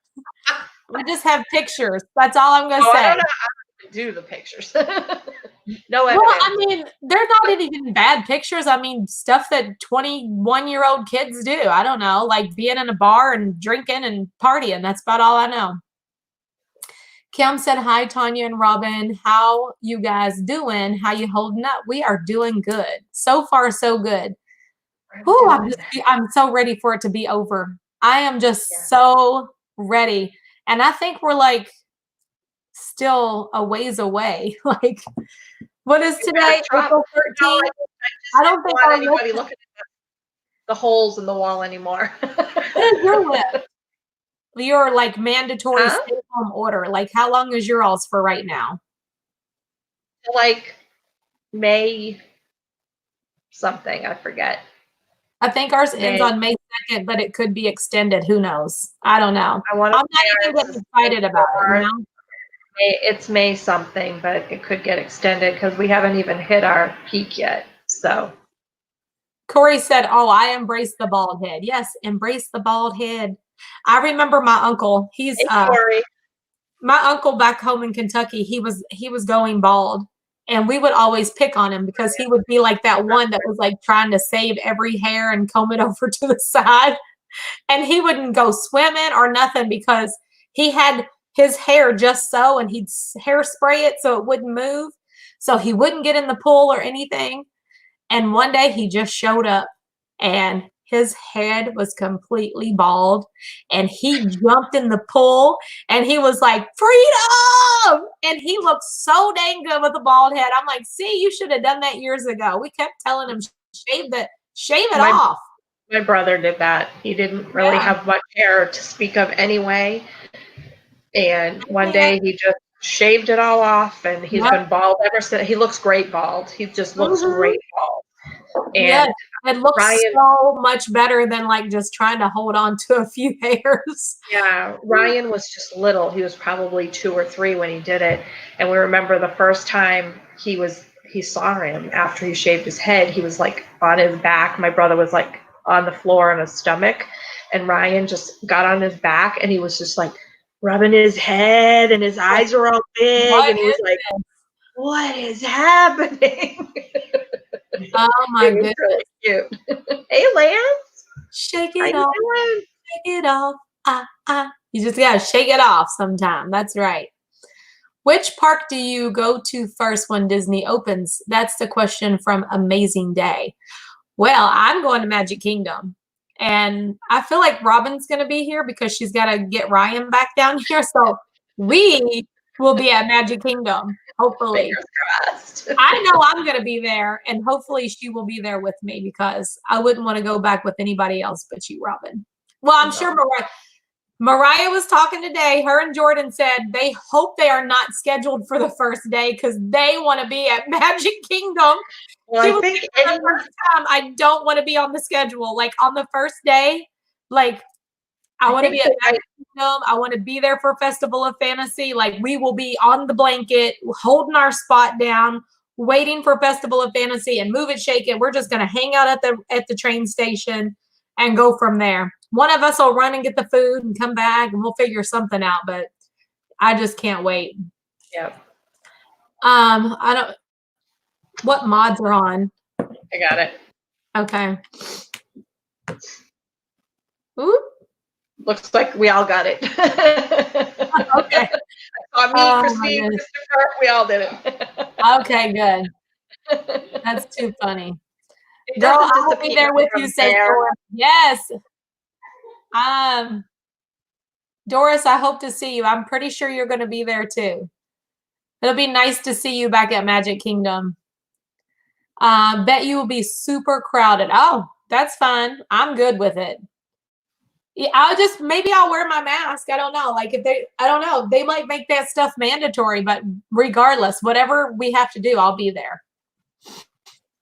I just have pictures. That's all I'm going to say. I don't know how to do the pictures. No evidence. Well, I mean, they're not even bad pictures. I mean, stuff that 21-year-old kids do. I don't know, like being in a bar and drinking and partying. That's about all I know. Kim said, hi, Tanya and Robin. How you guys doing? How you holding up? We are doing good. So far, so good. Ooh, I'm so ready for it to be over. I am just so ready. And I think we're like still a ways away. Like, what is today? April 13th? I don't think anybody looking at the holes in the wall anymore. What is your list? Your like mandatory stay-home order. Like, how long is your all's for right now? Like May something, I forget. I think ours ends on May 2nd, but it could be extended. Who knows? I don't know. I'm not even getting excited about it. You know? It's May something, but it could get extended because we haven't even hit our peak yet. So Corey said, oh, I embrace the bald head. Yes, embrace the bald head. I remember my uncle. He's my uncle back home in Kentucky. He was going bald, and we would always pick on him because he would be like that one that was like trying to save every hair and comb it over to the side, and he wouldn't go swimming or nothing because he had his hair just so, and he'd hairspray it so it wouldn't move, so he wouldn't get in the pool or anything. And one day he just showed up, and his head was completely bald, and he jumped in the pool, and he was like, freedom! And he looked so dang good with a bald head. I'm like, see, you should have done that years ago. We kept telling him, shave it off. My brother did that. He didn't really have much hair to speak of anyway. And one day he just shaved it all off, and he's been bald ever since. He looks great bald. He just looks great bald. And it looks so much better than like just trying to hold on to a few hairs. Yeah, Ryan was just little. He was probably 2 or 3 when he did it. And we remember the first time he saw him after he shaved his head, he was like on his back. My brother was like on the floor on his stomach, and Ryan just got on his back, and he was just like rubbing his head, and his eyes were all big, and he was like, what is happening? Oh my goodness. Really cute. Hey, Lance. Shake it off. Shake it off. You just gotta shake it off sometime. That's right. Which park do you go to first when Disney opens? That's the question from Amazing Day. Well, I'm going to Magic Kingdom. And I feel like Robin's going to be here because she's got to get Ryan back down here. So we we'll be at Magic Kingdom, hopefully. Fingers crossed. I know I'm going to be there, and hopefully she will be there with me because I wouldn't want to go back with anybody else but you, Robin. Well, I'm sure Mariah was talking today. Her and Jordan said they hope they are not scheduled for the first day because they want to be at Magic Kingdom. Well, I think the first time I don't want to be on the schedule. Like on the first day, like I want to be at Magic Kingdom. I want to be there for Festival of Fantasy. Like we will be on the blanket, holding our spot down, waiting for Festival of Fantasy and Move It, Shake It. We're just gonna hang out at the train station and go from there. One of us will run and get the food and come back and we'll figure something out, but I just can't wait. Yep. I don't what mods are on. I got it. Okay. Ooh. Looks like we all got it. Okay. Me, Christine, Christopher, we all did it. Okay, good. That's too funny. Girl, I will be there with you, says Doris. Yes. Doris, I hope to see you. I'm pretty sure you're going to be there too. It'll be nice to see you back at Magic Kingdom. Bet you will be super crowded. Oh, that's fun. I'm good with it. Maybe I'll wear my mask. I don't know. Like I don't know. They might make that stuff mandatory, but regardless, whatever we have to do, I'll be there.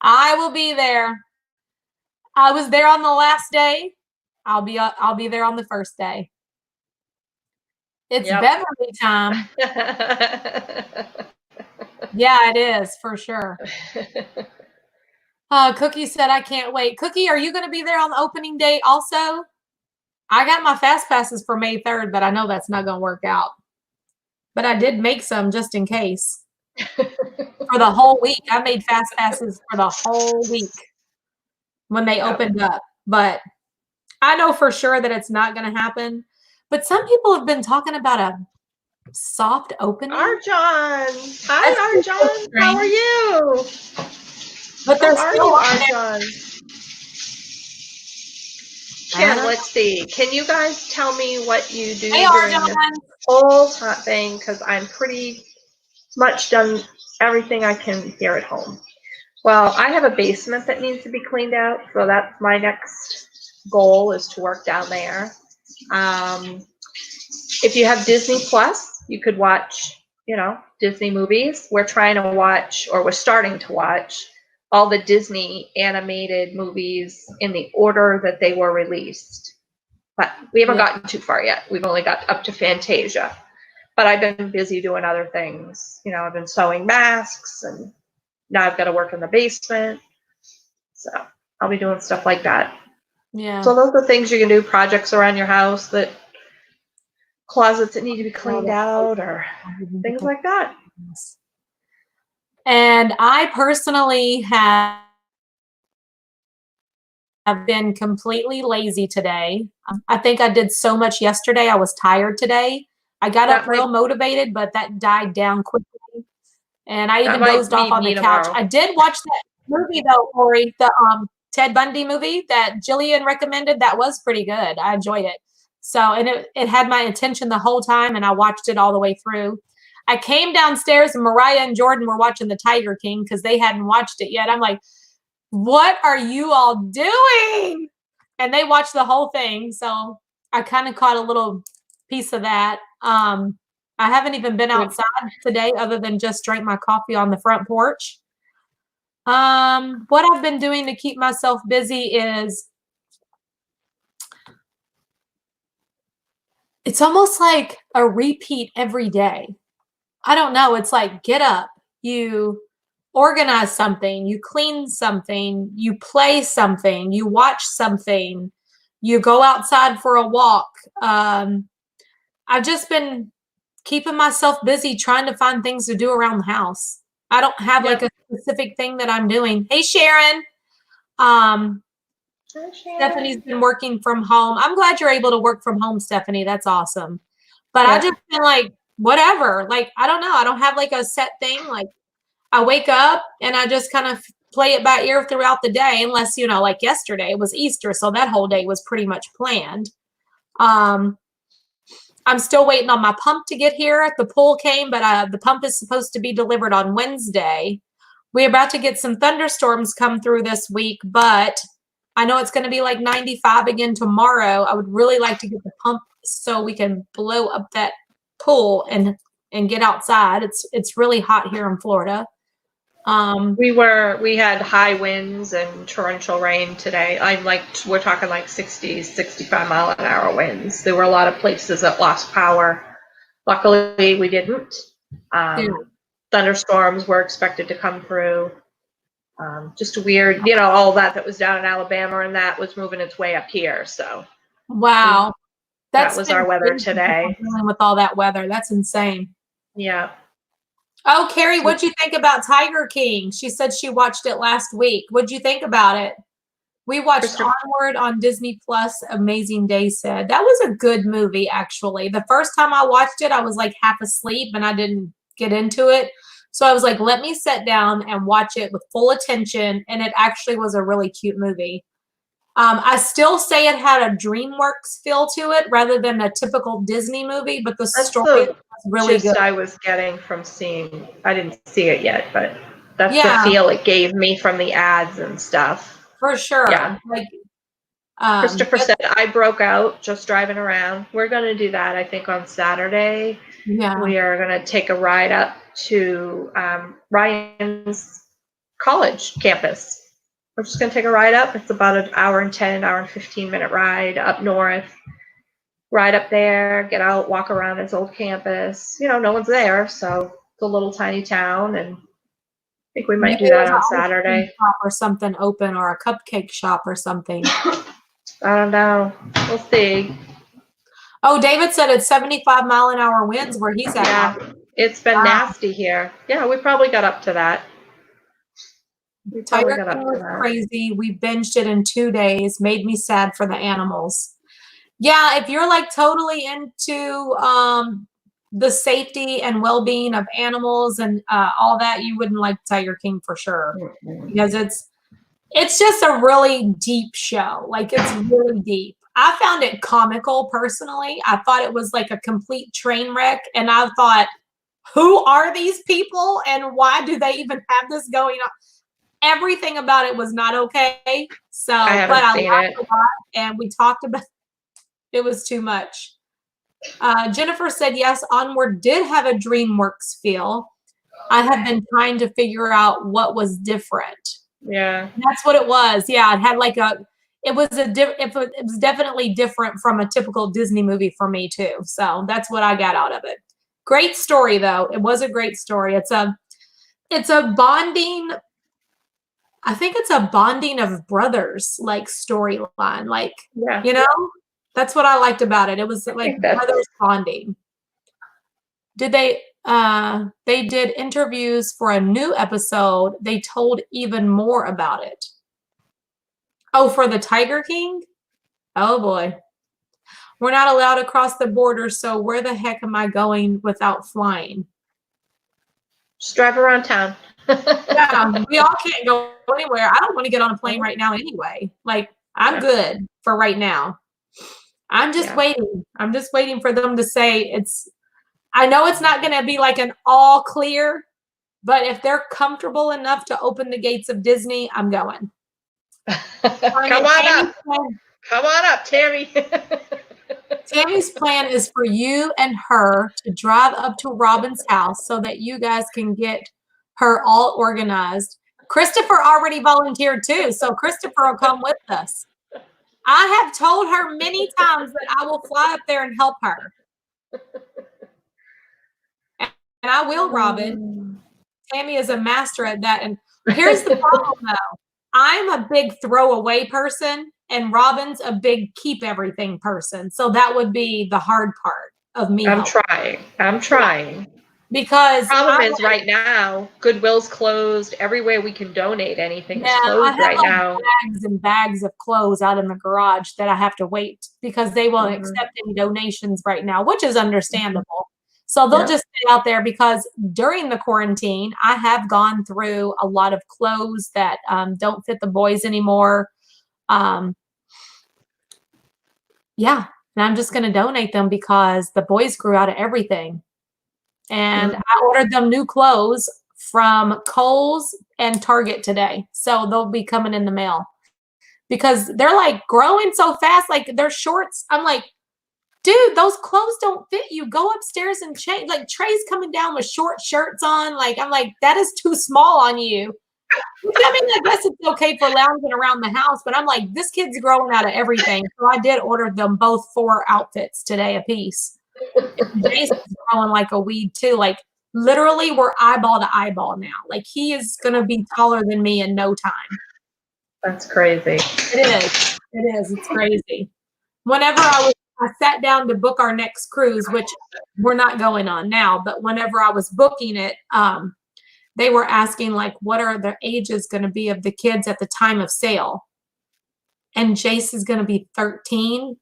I will be there. I was there on the last day. I'll be there on the first day. It's Beverly time. Yeah, it is for sure. Cookie said, I can't wait. Cookie, are you going to be there on the opening day also? I got my fast passes for May 3rd, but I know that's not going to work out. But I did make some just in case. For the whole week. I made fast passes for the whole week when they opened up. But I know for sure that it's not going to happen. But some people have been talking about a soft opening. Arjan. Hi, Arjan. How are you? But there's still Arjan. Ken, let's see. Can you guys tell me what you do during this whole thing? Because I'm pretty much done everything I can here at home. Well, I have a basement that needs to be cleaned out, so that's my next goal is to work down there. If you have Disney Plus, you could watch, Disney movies. We're trying to watch, or we're starting to watch, all the Disney animated movies in the order that they were released. But we haven't gotten too far yet. We've only got up to Fantasia. But I've been busy doing other things. I've been sewing masks, and now I've got to work in the basement. So I'll be doing stuff like that. Yeah. So those are things you can do, projects around your house, closets that need to be cleaned out, or things like that. And I personally have been completely lazy today. I think I did so much yesterday. I was tired today. I got up real motivated, but that died down quickly. And I even dozed off on the couch. I did watch that movie though, Lori, the Ted Bundy movie that Jillian recommended. That was pretty good. I enjoyed it. So, and it had my attention the whole time, and I watched it all the way through. I came downstairs and Mariah and Jordan were watching the Tiger King because they hadn't watched it yet. I'm like, what are you all doing? And they watched the whole thing. So I kind of caught a little piece of that. I haven't even been outside today other than just drank my coffee on the front porch. What I've been doing to keep myself busy is it's almost like a repeat every day. I don't know. It's like get up, you organize something, you clean something, you play something, you watch something, you go outside for a walk. I've just been keeping myself busy trying to find things to do around the house. I don't have like a specific thing that I'm doing. Hey, Sharon. Hi, Sharon. Stephanie's been working from home. I'm glad you're able to work from home, Stephanie. That's awesome. But I just been like, whatever. Like, I don't know. I don't have like a set thing. Like I wake up and I just kind of play it by ear throughout the day, unless, like yesterday it was Easter. So that whole day was pretty much planned. I'm still waiting on my pump to get here. The pool came, but the pump is supposed to be delivered on Wednesday. We're about to get some thunderstorms come through this week, but I know it's going to be like 95 again tomorrow. I would really like to get the pump so we can blow up that pool and get outside. It's really hot here in Florida. We had high winds and torrential rain today. We're talking like 60, 65 mile an hour winds. There were a lot of places that lost power. Luckily, we didn't. Thunderstorms were expected to come through. Just weird, all that was down in Alabama, and that was moving its way up here. So, wow, that was our weather today. Dealing with all that weather, that's insane. Yeah. Oh, Carrie, what'd you think about Tiger King? She said she watched it last week. What'd you think about it? We watched Onward on Disney Plus. Amazing Day said that was a good movie. Actually, the first time I watched it, I was like half asleep and I didn't get into it. So I was like, let me sit down and watch it with full attention. And it actually was a really cute movie. I still say it had a DreamWorks feel to it rather than a typical Disney movie, but the story was really good. I was getting from seeing, I didn't see it yet, but that's the feel it gave me from the ads and stuff. For sure. Yeah. Like, Christopher said, I broke out just driving around. We're going to do that, I think, on Saturday. Yeah. We are going to take a ride up to Ryan's college campus. We're just going to take a ride up. It's about an hour and 10, hour and 15-minute ride up north. Ride up there, get out, walk around his old campus. No one's there, so it's a little tiny town, and I think we might do that on Saturday. Shop or something open, or a cupcake shop or something. I don't know. We'll see. Oh, David said it's 75 mile an hour winds where he's at. Yeah, it's been nasty here. Yeah, we probably got up to that. Tiger King was crazy. We binged it in 2 days. Made me sad for the animals. Yeah, if you're like totally into the safety and well-being of animals and all that, you wouldn't like Tiger King for sure. Because it's just a really deep show. Like, it's really deep. I found it comical personally. I thought it was like a complete train wreck, and I thought, who are these people and why do they even have this going on? Everything about it was not okay. So, I laughed a lot, and we talked about it was too much. Jennifer said, yes, Onward did have a DreamWorks feel. I have been trying to figure out what was different. Yeah. And that's what it was. Yeah, it had like it was definitely different from a typical Disney movie for me too. So that's what I got out of it. Great story though. It was a great story. It's a bonding. I think it's a bonding of brothers like storyline. Like, that's what I liked about it. It was like brothers bonding. They did interviews for a new episode. They told even more about it. Oh, for the Tiger King? Oh boy. We're not allowed to cross the border, so where the heck am I going without flying? Just drive around town. Yeah, we all can't go anywhere. I don't want to get on a plane right now anyway. Like, I'm good for right now. I'm just waiting. I'm just waiting for them to say I know it's not going to be like an all clear, but if they're comfortable enough to open the gates of Disney, I'm going. Come on up, Tammy. Tammy's plan is for you and her to drive up to Robin's house so that you guys can get her all organized. Christopher already volunteered too, so Christopher will come with us. I have told her many times that I will fly up there and help her. And I will, Robin. Tammy is a master at that. And here's the problem though. I'm a big throwaway person and Robin's a big keep everything person. So that would be the hard part of me. I'm trying. Because the problem is right now, Goodwill's closed. Everywhere we can donate anything is closed right now. Bags and bags of clothes out in the garage that I have to wait because they won't accept any donations right now, which is understandable. So they'll just stay out there because during the quarantine, I have gone through a lot of clothes that don't fit the boys anymore. Yeah, and I'm just going to donate them because the boys grew out of everything. And I ordered them new clothes from Kohl's and Target today. So they'll be coming in the mail because they're like growing so fast. Like their shorts. I'm like, dude, those clothes don't fit you. Go upstairs and change. Like Trey's coming down with short shirts on. Like, I'm like, that is too small on you. I mean, I guess it's okay for lounging around the house, but I'm like, this kid's growing out of everything. So I did order them both 4 outfits today a piece. Jason's growing like a weed too. Like literally we're eyeball to eyeball now. Like he is going to be taller than me in no time. That's crazy. It is. It is. It's crazy. Whenever I sat down to book our next cruise, which we're not going on now, but whenever I was booking it, they were asking like, what are the ages going to be of the kids at the time of sale? And Jace is going to be 13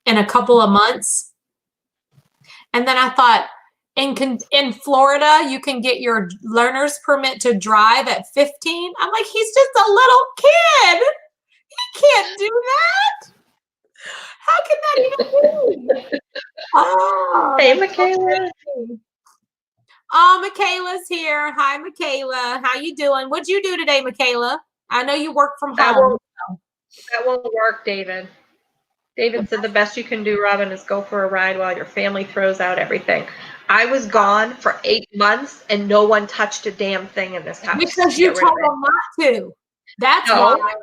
in a couple of months. And then I thought, in Florida, you can get your learner's permit to drive at 15. I'm like, he's just a little kid. He can't do that. How can that even be? Oh, Hey, Michaela. Oh, Michaela's here. Hi, Michaela. How you doing? What'd you do today, Michaela? I know you work from home. That won't work, David. David said the best you can do, Robin, is go for a ride while your family throws out everything. I was gone for 8 months and no one touched a damn thing in this house. Because you told them not to. That's why.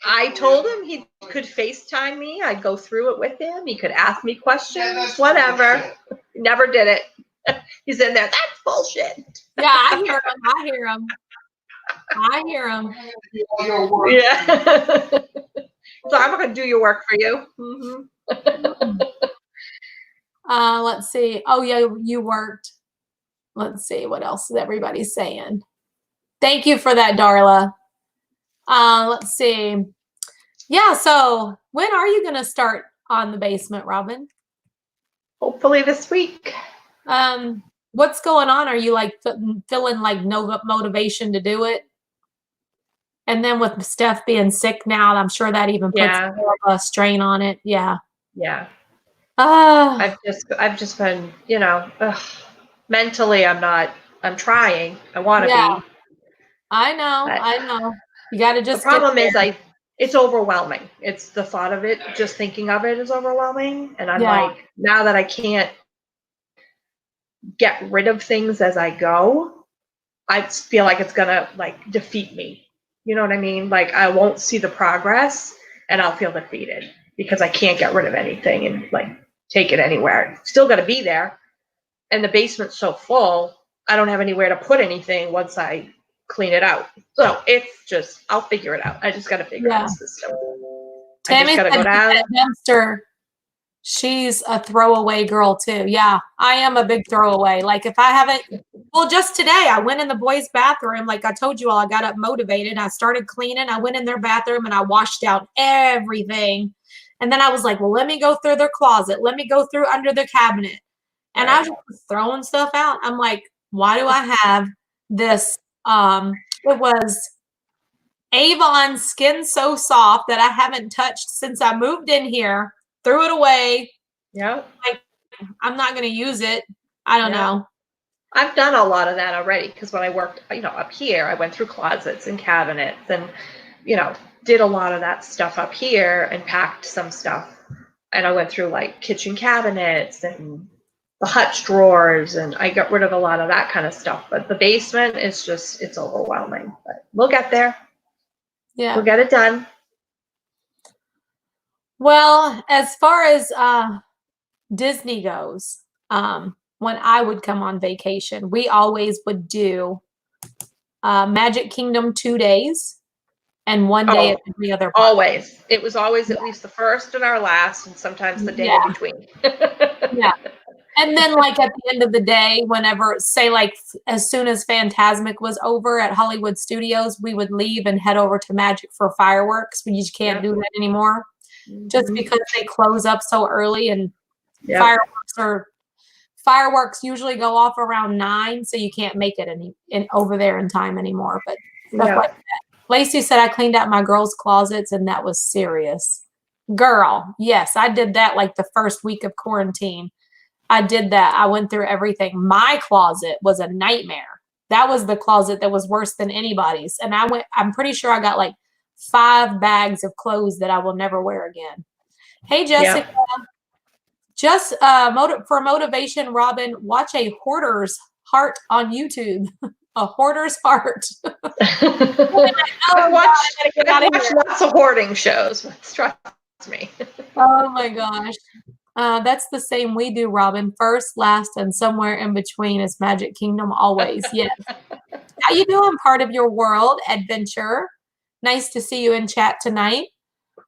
I told him he could FaceTime me. I'd go through it with him. He could ask me questions, whatever. Never did it. He's in there. That's bullshit. Yeah, I hear him. I hear him. I hear him. Yeah. So I'm not going to do your work for you. Mm-hmm. Let's see. Oh, yeah, you worked. Let's see. What else is everybody saying? Thank you for that, Darla. Let's see. Yeah, so when are you going to start on the basement, Robin? Hopefully this week. What's going on? Are you like feeling like no motivation to do it? And then with Steph being sick now, I'm sure that even puts more of a strain on it. Yeah. Yeah. I've just been, mentally I'm trying. I want to be. I know. You got to just. The problem is it's overwhelming. It's the thought of it, just thinking of it is overwhelming. And I'm like, now that I can't get rid of things as I go, I feel like it's going to like defeat me. You know what I mean? Like I won't see the progress and I'll feel defeated because I can't get rid of anything and like take it anywhere. It's still got to be there. And the basement's so full, I don't have anywhere to put anything once I clean it out. So it's just, I'll figure it out. I just got to figure out the system. Tammy I just got to go down. Dumpster. She's a throwaway girl too. Yeah, I am a big throwaway. Like if I haven't, well, just today I went in the boys' bathroom. Like I told you all, I got up motivated. I started cleaning. I went in their bathroom and I washed out everything. And then I was like, well, let me go through their closet. Let me go through under the cabinet. And I was just throwing stuff out. I'm like, why do I have this? It was Avon Skin So Soft that I haven't touched since I moved in here. Threw it away. Yeah. Like, I'm not going to use it. I don't know. I've done a lot of that already because when I worked, up here, I went through closets and cabinets and, did a lot of that stuff up here and packed some stuff. And I went through like kitchen cabinets and the hutch drawers and I got rid of a lot of that kind of stuff. But the basement is just, it's overwhelming. But we'll get there. Yeah. We'll get it done. Well, as far as Disney goes, when I would come on vacation, we always would do Magic Kingdom 2 days and 1 day at every other park. Always. It was always at least the first and our last and sometimes the day in between. Yeah. And then like at the end of the day, whenever, say like as soon as Fantasmic was over at Hollywood Studios, we would leave and head over to Magic for fireworks. We just can't do that anymore. Just because they close up so early and fireworks usually go off around 9, so you can't make it over there in time anymore. But stuff like that. Lacey said I cleaned out my girls' closets, and that was serious. Girl, yes, I did that like the first week of quarantine. I did that. I went through everything. My closet was a nightmare. That was the closet that was worse than anybody's. And I'm pretty sure I got like 5 bags of clothes that I will never wear again. Hey, Yeah. Jessica. Just for motivation, Robin, watch a hoarder's heart on YouTube. A hoarder's heart. I've watched lots of hoarding shows. Trust me. Oh my gosh. That's the same we do, Robin. First, last, and somewhere in between is Magic Kingdom always. Yes. How you doing? Part of your world adventure. Nice to see you in chat tonight.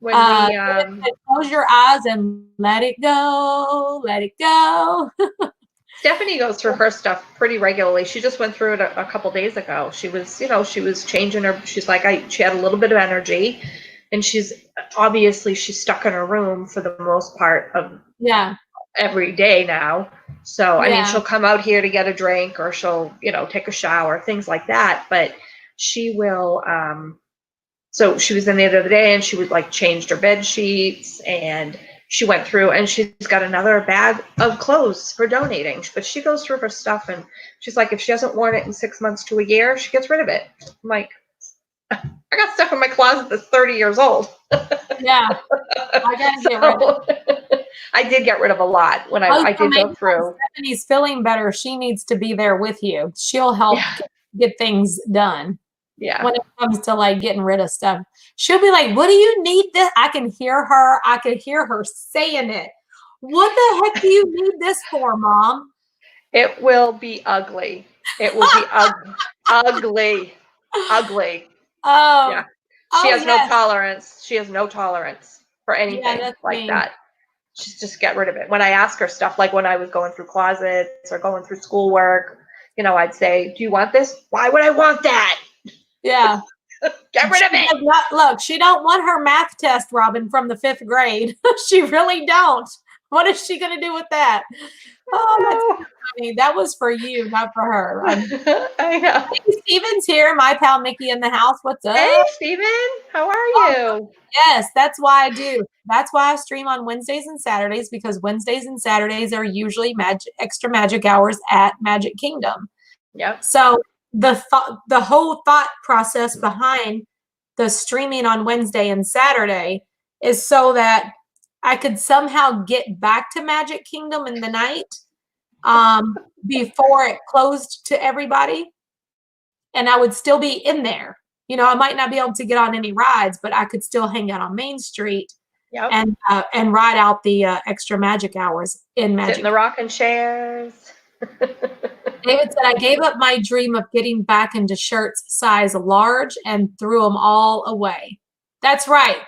When Close your eyes and let it go. Let it go. Stephanie goes through her stuff pretty regularly. She just went through it a couple days ago. She was, she was changing her. She's like, she had a little bit of energy, and she's stuck in her room for the most part of every day now. So, I mean, she'll come out here to get a drink, or she'll, take a shower, things like that. But she will, so she was in there the other day, and she would like changed her bed sheets, and she went through, and she's got another bag of clothes for donating. But she goes through her stuff, and she's like, if she hasn't worn it in 6 months to a year, she gets rid of it. I'm like, I got stuff in my closet that's 30 years old. Yeah. I gotta get rid of it. I did get rid of a lot when I did go through. Stephanie's feeling better. She needs to be there with you. She'll help get things done. Yeah. When it comes to like getting rid of stuff, she'll be like, "What do you need this?" I can hear her. I can hear her saying it. What the heck do you need this for, Mom? It will be ugly. It will be ugly. Ugly. Oh. Yeah. She has no tolerance. She has no tolerance for anything like that. She's just get rid of it. When I ask her stuff, like when I was going through closets or going through schoolwork, I'd say, "Do you want this? Why would I want that?" Yeah. Get rid of it. Look, she don't want her math test, Robin, from the 5th grade. She really don't. What is she going to do with that? Oh, that's funny. That was for you, not for her. I know. Hey, Steven's here. My pal Mickey in the house. What's up? Hey, Steven. How are you? Yes, that's why I do. That's why I stream on Wednesdays and Saturdays, because Wednesdays and Saturdays are usually extra magic hours at Magic Kingdom. Yep. So the whole thought process behind the streaming on Wednesday and Saturday is so that I could somehow get back to Magic Kingdom in the night before it closed to everybody, and I would still be in there. I might not be able to get on any rides, but I could still hang out on Main Street and ride out the extra magic hours in Magic. Sit in the rocking chairs. David said, I gave up my dream of getting back into shirts size large and threw them all away. That's right.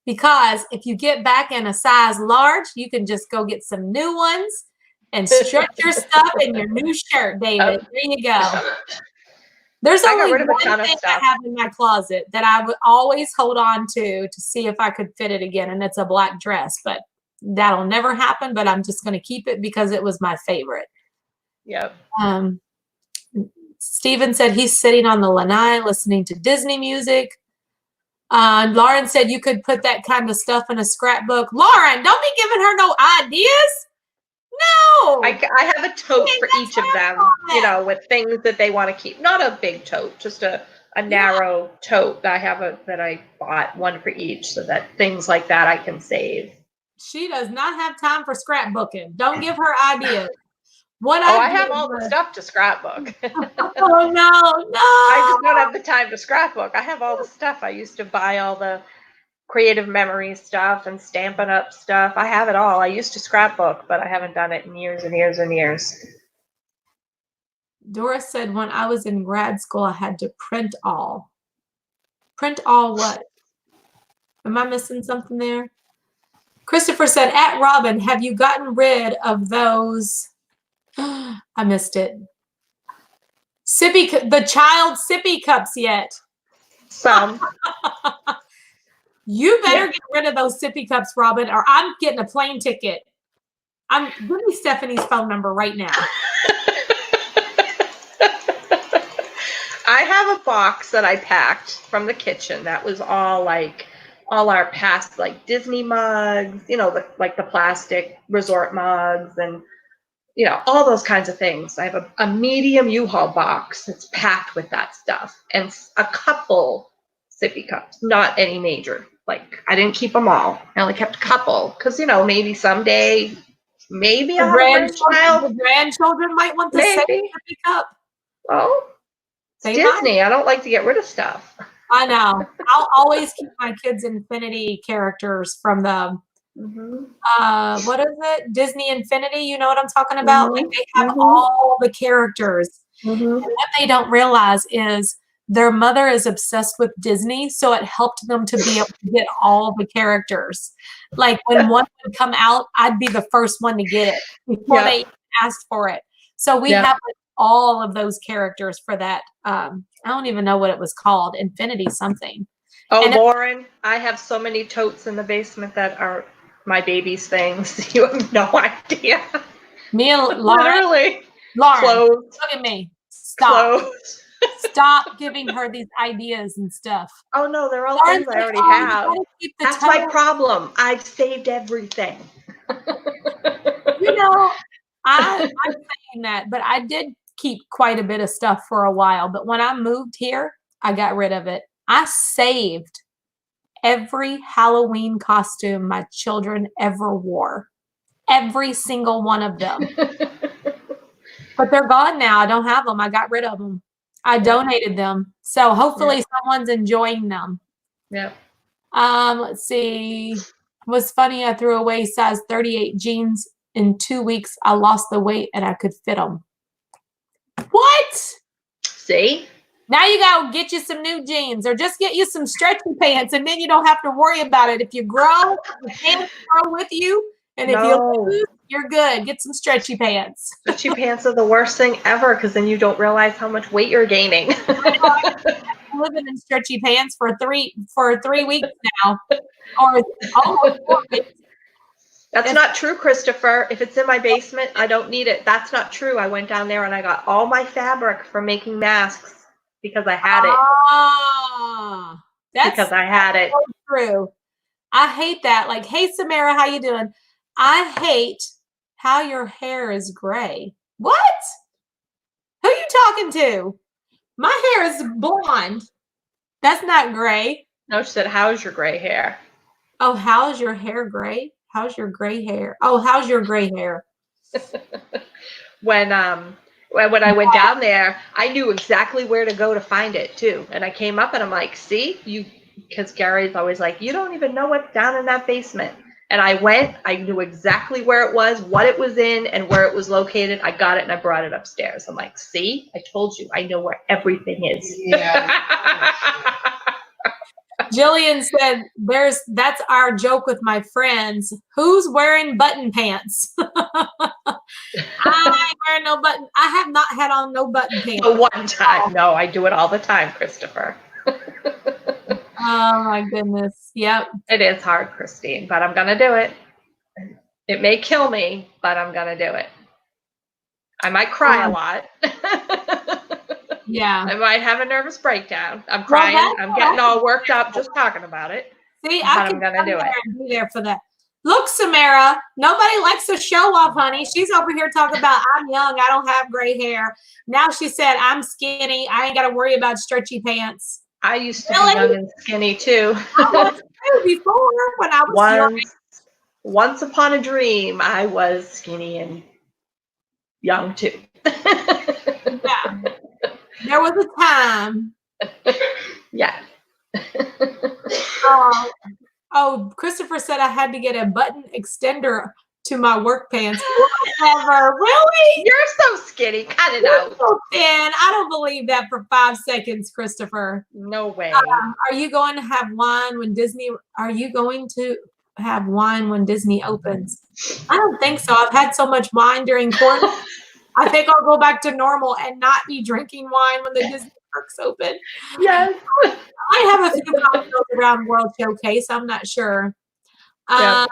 Because if you get back in a size large, you can just go get some new ones and stretch your stuff in your new shirt, David. There you go. There's only one thing I have in my closet that I would always hold on to see if I could fit it again, and it's a black dress. But that'll never happen, but I'm just going to keep it because it was my favorite. Yep. Steven said he's sitting on the lanai listening to Disney music. Lauren said you could put that kind of stuff in a scrapbook. Lauren, don't be giving her no ideas. No. I have a tote for each of them, with things that they want to keep. Not a big tote, just a narrow tote. I have that I bought, one for each, so that things like that I can save. She does not have time for scrapbooking. Don't give her ideas. I have all the stuff to scrapbook. Oh, no. I just don't have the time to scrapbook. I have all the stuff. I used to buy all the creative memory stuff and Stampin' Up stuff. I have it all. I used to scrapbook, but I haven't done it in years and years and years. Doris said when I was in grad school, I had to print all. Print all what? Am I missing something there? Christopher said, at Robin, have you gotten rid of those? I missed it. The child sippy cups yet? Some. You better get rid of those sippy cups, Robin, or I'm getting a plane ticket. Give me Stephanie's phone number right now. I have a box that I packed from the kitchen that was all like all our past like Disney mugs, like the plastic resort mugs and all those kinds of things. I have a medium U-Haul box that's packed with that stuff and a couple sippy cups, not any major. Like I didn't keep them all. I only kept a couple because maybe someday, maybe I'll have a grandchild. The grandchildren might want the same sippy cup. Oh, it's Disney. I don't like to get rid of stuff. I know. I'll always keep my kids' Infinity characters from the what is it? Disney Infinity. You know what I'm talking about? Like they have all the characters. And what they don't realize is their mother is obsessed with Disney, so it helped them to be able to get all the characters. Like when one would come out, I'd be the first one to get it before they asked for it. So we have all of those characters for that. I don't even know what it was called. Infinity something. Oh, and Lauren, I have so many totes in the basement that are my baby's things. You have no idea. Me and Lauren. Literally. Lauren, clothes. Look at me. Stop. Clothes. Stop giving her these ideas and stuff. Oh, no, they're all things I already have. That's my problem. I've saved everything. I'm saying that, but I did keep quite a bit of stuff for a while. But when I moved here, I got rid of it. I saved every Halloween costume my children ever wore. Every single one of them. But they're gone now. I don't have them. I got rid of them. I donated them. So hopefully someone's enjoying them. Yeah. Let's see. It was funny. I threw away size 38 jeans. In 2 weeks, I lost the weight and I could fit them. What? See? Now you got to get you some new jeans or just get you some stretchy pants and then you don't have to worry about it. If you grow, the pants grow with you. And if you lose, you're good. Get some stretchy pants. Stretchy pants are the worst thing ever because then you don't realize how much weight you're gaining. I'm living in stretchy pants for 3 weeks now. Or almost 4 weeks. That's not true, Christopher. If it's in my basement, I don't need it. That's not true. I went down there and I got all my fabric for making masks because I had it. That's because I had it. So true. I hate that. Like, hey, Samara, how you doing? I hate how your hair is gray. What? Who you talking to? My hair is blonde. That's not gray. No, she said, how's your gray hair? Oh, how's your hair gray? How's your gray hair? Oh, how's your gray hair? When I went down there, I knew exactly where to go to find it too. And I came up and I'm like, see, because Gary's always like, you don't even know what's down in that basement. And I went, I knew exactly where it was, what it was in, and where it was located. I got it and I brought it upstairs. I'm like, see, I told you, I know where everything is. Yeah. Jillian said, that's our joke with my friends. Who's wearing button pants? I ain't wearing no button. I have not had on no button pants. One time. No, I do it all the time, Christopher. Oh my goodness. Yep. It is hard, Christine, but I'm going to do it. It may kill me, but I'm going to do it. I might cry a lot. Yeah. I might have a nervous breakdown. I'm crying. I'm getting all worked up just talking about it. See, I'm going to do it. Be there for that. Look, Samara, nobody likes to show off, honey. She's over here talking about I'm young. I don't have gray hair. Now she said I'm skinny. I ain't got to worry about stretchy pants. I used to be young and skinny too. I was too before when I was once upon a dream, I was skinny and young too. Yeah. There was a time. Yeah. Oh, Christopher said I had to get a button extender to my work pants. Whatever. Really? You're so skinny. Cut it out. So thin. I don't believe that for 5 seconds, Christopher. No way. Are you going to have wine when Disney? Are you going to have wine when Disney opens? I don't think so. I've had so much wine during quarantine. I think I'll go back to normal and not be drinking wine when the Disney parks open. Yes. I have a few cocktails around World Showcase. I'm not sure. Yep.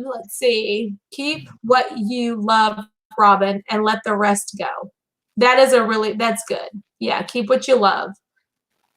Let's see. Keep what you love, Robin, and let the rest go. That's good. Yeah, keep what you love.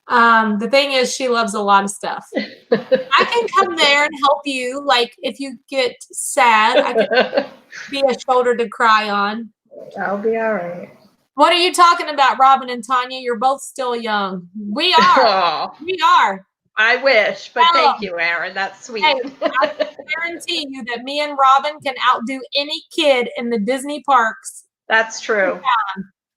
The thing is, she loves a lot of stuff. I can come there and help you. Like, if you get sad, I can be a shoulder to cry on. I'll be all right. What are you talking about, Robin and Tanya? You're both still young. We are. Oh, We are. I wish, but Tell thank 'em. you, Aaron. That's sweet. Hey, I guarantee you that me and Robin can outdo any kid in the Disney parks That's true.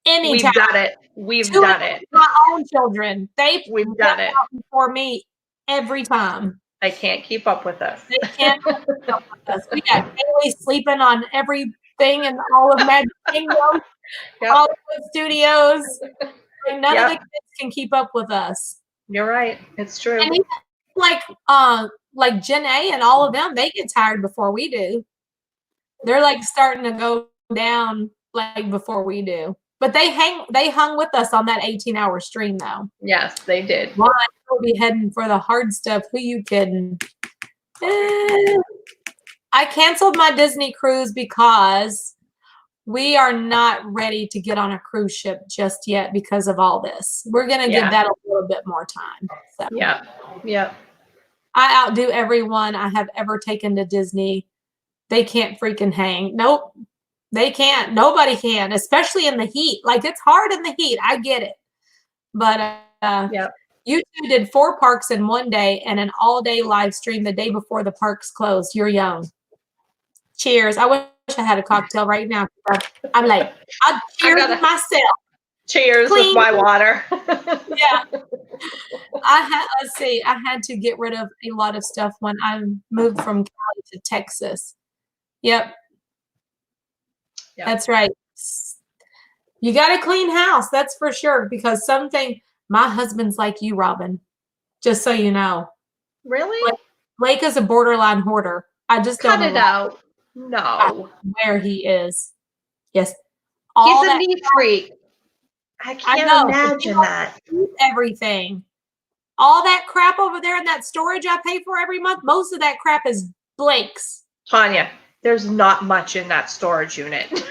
anytime. We've done it. We've Two done of it. my own children. They've We've done it. out before me every time. They can't keep up with us. They can't keep up with us. We got Bailey sleeping on everything in all of Magic Kingdom, Yep. Hollywood Studios. Like, none of the Yep. kids can keep up with us. You're right. It's true. And even like Jen A and all of them, they get tired before we do. They're like starting to go down like before we do. But they hung with us on that 18-hour stream though. Yes, they did. Well, we'll be heading for the hard stuff. Who you kidding? I canceled my Disney cruise because we are not ready to get on a cruise ship just yet because of all this. We're gonna give that a little bit more time. So. Yeah. Yep. I outdo everyone I have ever taken to Disney. They can't freaking hang. Nope. They can't. Nobody can, especially in the heat. Like, it's hard in the heat. I get it. But you two did 4 parks in one day and an all-day live stream the day before the parks closed. You're young. Cheers. I wish I had a cocktail right now. I'm like, I'll cheers myself. Cheers with my water. Yeah. Let's see. I had to get rid of a lot of stuff when I moved from Cali to Texas. Yep. That's right. You got a clean house, that's for sure. Because my husband's like you, Robin. Just so you know. Really? Blake is a borderline hoarder. I just don't know. Cut it out. No. Where he is. Yes. He's a neat freak. I can't imagine that. Everything. All that crap over there in that storage I pay for every month, most of that crap is Blake's. Tanya, there's not much in that storage unit.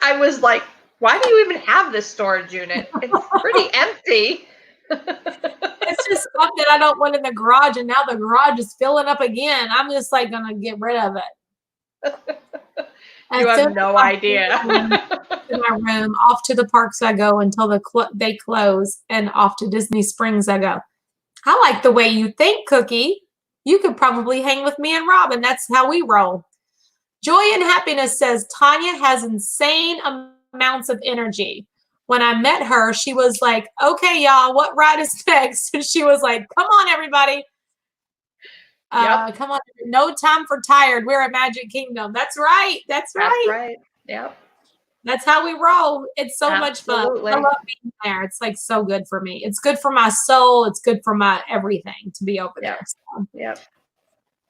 I was like, why do you even have this storage unit? It's pretty empty. It's just stuff that I don't want in the garage, and now the garage is filling up again. I'm just like gonna get rid of it. You have no idea. In my room, off to the parks I go until they close, and off to Disney Springs I go. I like the way you think, Cookie. You could probably hang with me and Robin. That's how we roll. Joy and Happiness says Tanya has insane amounts of energy. When I met her, she was like, okay, y'all, what ride is next? And she was like, come on, everybody. Come on. No time for tired. We're at Magic Kingdom. That's right. That's right. That's right. Yep. That's how we roll. It's so much fun. I love being there. It's like so good for me. It's good for my soul. It's good for my everything to be over there. So. Yep.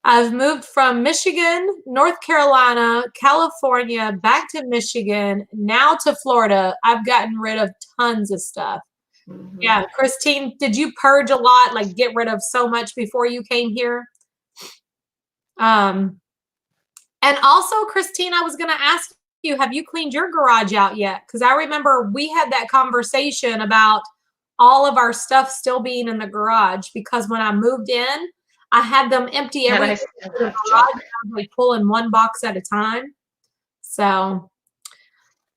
I've moved from Michigan, North Carolina, California, back to Michigan, now to Florida. I've gotten rid of tons of stuff. Mm-hmm. Yeah, Christine, did you purge a lot, like get rid of so much before you came here? And also, Christine, I was going to ask you, have you cleaned your garage out yet? Because I remember we had that conversation about all of our stuff still being in the garage, because when I moved in, I had them empty everything in the garage. I was like pulling one box at a time. So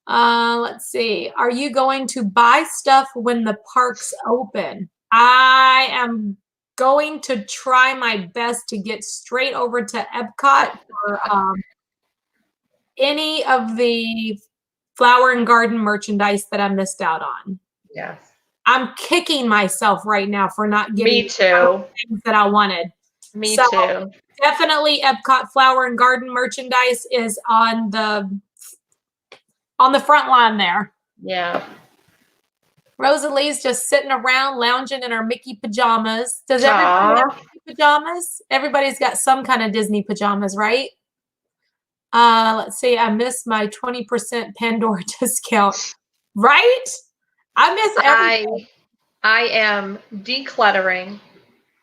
let's see. Are you going to buy stuff when the parks open? I am going to try my best to get straight over to Epcot for any of the flower and garden merchandise that I missed out on. Yes. I'm kicking myself right now for not getting things that I wanted. Me too. Definitely Epcot flower and garden merchandise is on the front line there. Yeah. Rosalie's just sitting around lounging in her Mickey pajamas. Does everybody have Mickey pajamas? Everybody's got some kind of Disney pajamas, right? Let's see. I missed my 20% Pandora discount. Right? I miss everything. I am decluttering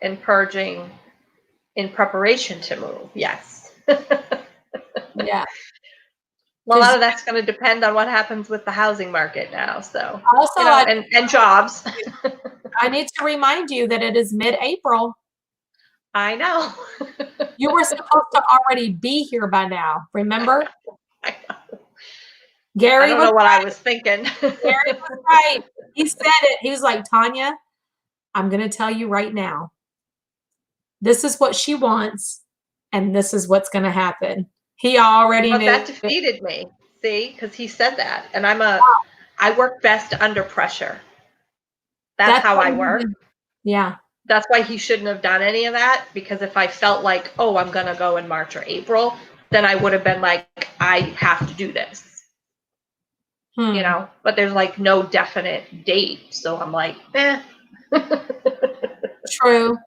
and purging in preparation to move. Yes. Yeah. Well, a lot of that's going to depend on what happens with the housing market now. So, Also, and jobs. I need to remind you that it is mid-April. I know. You were supposed to already be here by now. Remember? I know. Gary I don't know what I was thinking. Gary was right. He said it. He was like, Tanya, I'm going to tell you right now. This is what she wants, and this is what's going to happen. He already knew. That defeated me. See, because he said that, and I work best under pressure. That's how I work. Yeah. That's why he shouldn't have done any of that, because if I felt like, oh, I'm going to go in March or April, then I would have been like, I have to do this. But there's like no definite date. So I'm like, eh. True.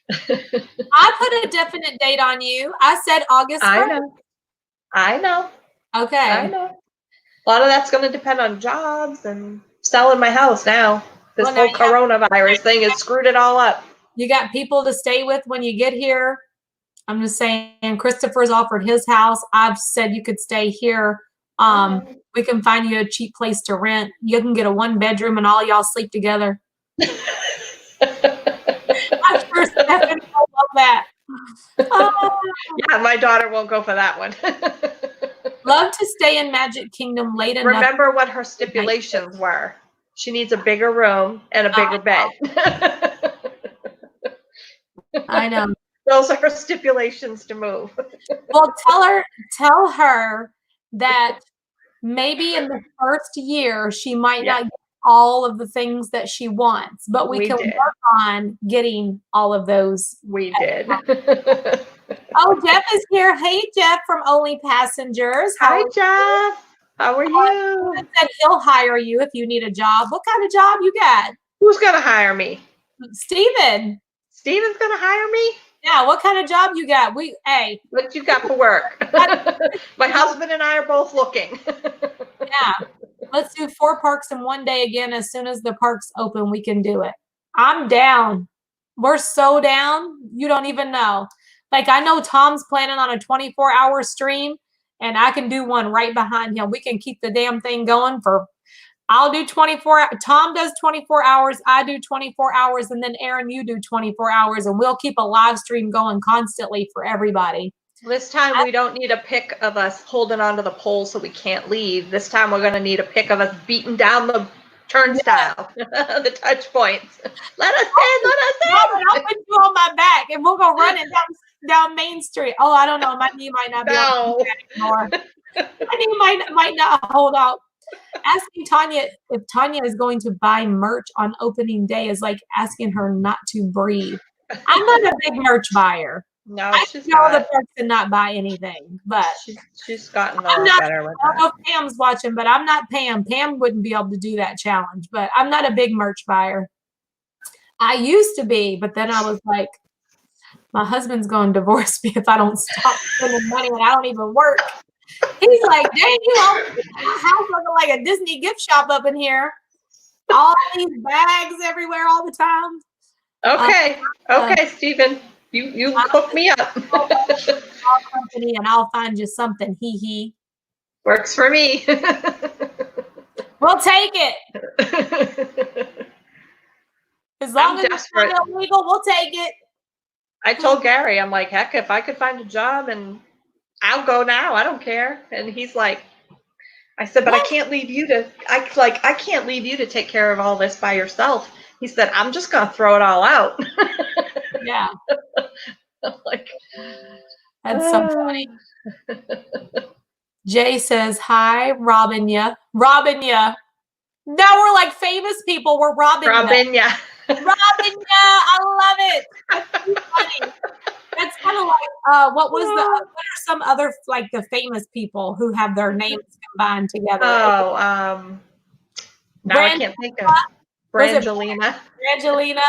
I put a definite date on you. I said August 1st. I know. Okay. I know. A lot of that's going to depend on jobs and selling my house now. This whole coronavirus thing has screwed it all up. You got people to stay with when you get here. I'm just saying, Christopher's offered his house. I've said you could stay here. We can find you a cheap place to rent. You can get a 1-bedroom and all y'all sleep together. I'm sure Stephanie will love that. Yeah, my daughter won't go for that one. Love to stay in Magic Kingdom late enough. Remember what her stipulations were. She needs a bigger room and a bigger bed. I know. Those are her stipulations to move. Well, tell her that maybe in the first year she might not get all of the things that she wants, but we can work on getting all of those. We did. Oh, Jeff is here. Hey, Jeff from Only Passengers. Hi, Jeff. How are you? He said he'll hire you if you need a job. What kind of job you got? Who's going to hire me? Steven. Steven's going to hire me? Yeah, what kind of job you got? What you got for work? My husband and I are both looking. Yeah. Let's do 4 parks in one day again. As soon as the parks open, we can do it. I'm down. We're so down. You don't even know. Like, I know Tom's planning on a 24-hour stream, and I can do one right behind him. We can keep the damn thing going I'll do 24. Tom does 24 hours. I do 24 hours. And then Aaron, you do 24 hours. And we'll keep a live stream going constantly for everybody. This time we don't need a pic of us holding onto the pole so we can't leave. This time we're going to need a pic of us beating down the turnstile, the touch points. Let us in, let us in. I'll put you on my back and we'll go running down Main Street. Oh, I don't know. My knee might not be able to do that anymore. My knee might not hold out. Asking Tanya if Tanya is going to buy merch on opening day is like asking her not to breathe. I'm not a big merch buyer. No, she's not. The perks and not buy anything, but she's gotten a lot better with that. I don't know if Pam's watching, but I'm not Pam. Pam wouldn't be able to do that challenge, but I'm not a big merch buyer. I used to be, but then I was like, my husband's going to divorce me if I don't stop spending money and I don't even work. He's like, dang, you know, house looking like a Disney gift shop up in here. All these bags everywhere all the time. Okay, Stephen. You hook me up. Company and I'll find you something. Hee. Works for me. We'll take it. As long as it's not illegal, we'll take it. I told Gary, I'm like, heck, if I could find a job and I'll go now. I don't care. And he's like, I said, but I can't leave you I can't leave you to take care of all this by yourself. He said, I'm just going to throw it all out. Yeah. I'm like, that's so funny. Jay says, hi, robbing ya. Robbing ya. Now we're like famous people. We're robbing ya. Robbing ya. Robbing ya. I love it. That's too funny. That's kind of like, what are some other, like, the famous people who have their names combined together? Oh, now I can't think of Brangelina. Brangelina.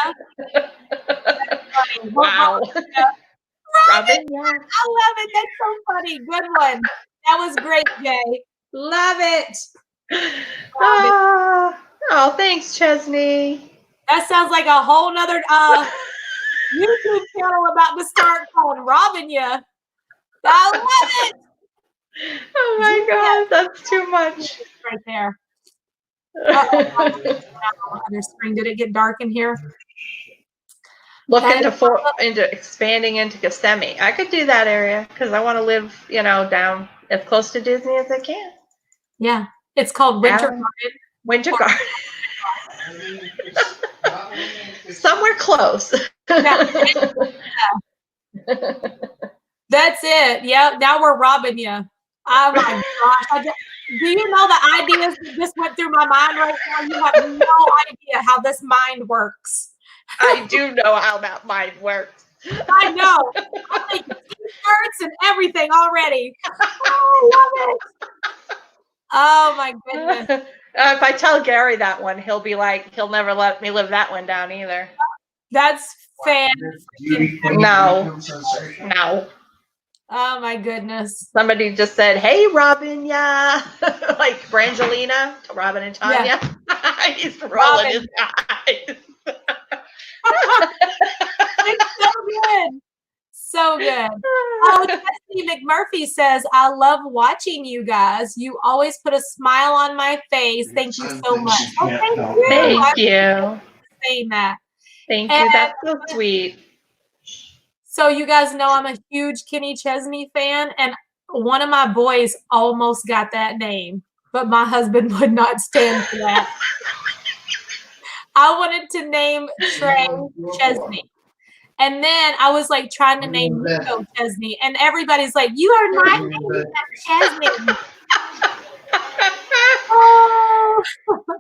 Wow. Robin, I love it. That's so funny. Good one. That was great, Jay. Love it. Oh, thanks, Chesney. That sounds like a whole nother YouTube channel about to start called Robbing Ya. I love it. Oh my God, that's too much. Right there. Uh-oh, other screen. Did it get dark in here? Look That into expanding into Kissimmee. I could do that area because I want to live, down as close to Disney as I can. Yeah, it's called Winter Alan, Garden. Winter Garden. Somewhere close. That's it. Yeah, now we're robbing you. Oh my gosh. Do you know the ideas that just went through my mind right now? You have no idea how this mind works. I do know how that mind works. I know. I'm making t-shirts and everything already. Oh, I love it. Oh my goodness. If I tell Gary that one, he'll be like, he'll never let me live that one down either. That's fantastic. No. Oh my goodness. Somebody just said, "Hey, Robin, yeah," like Brangelina to Robin and Tanya. Yeah. He's rolling his eyes. It's so good. So good. Oh, Jesse McMurphy says, I love watching you guys. You always put a smile on my face. Thank you so much. Oh, thank you. Thank you. Saying that. Thank you. That's so sweet. So you guys know I'm a huge Kenny Chesney fan, and one of my boys almost got that name, but my husband would not stand for that. I wanted to name Trey Chesney. And then I was like trying to name Nico Chesney, and everybody's like, "You are not naming that Chesney." Oh,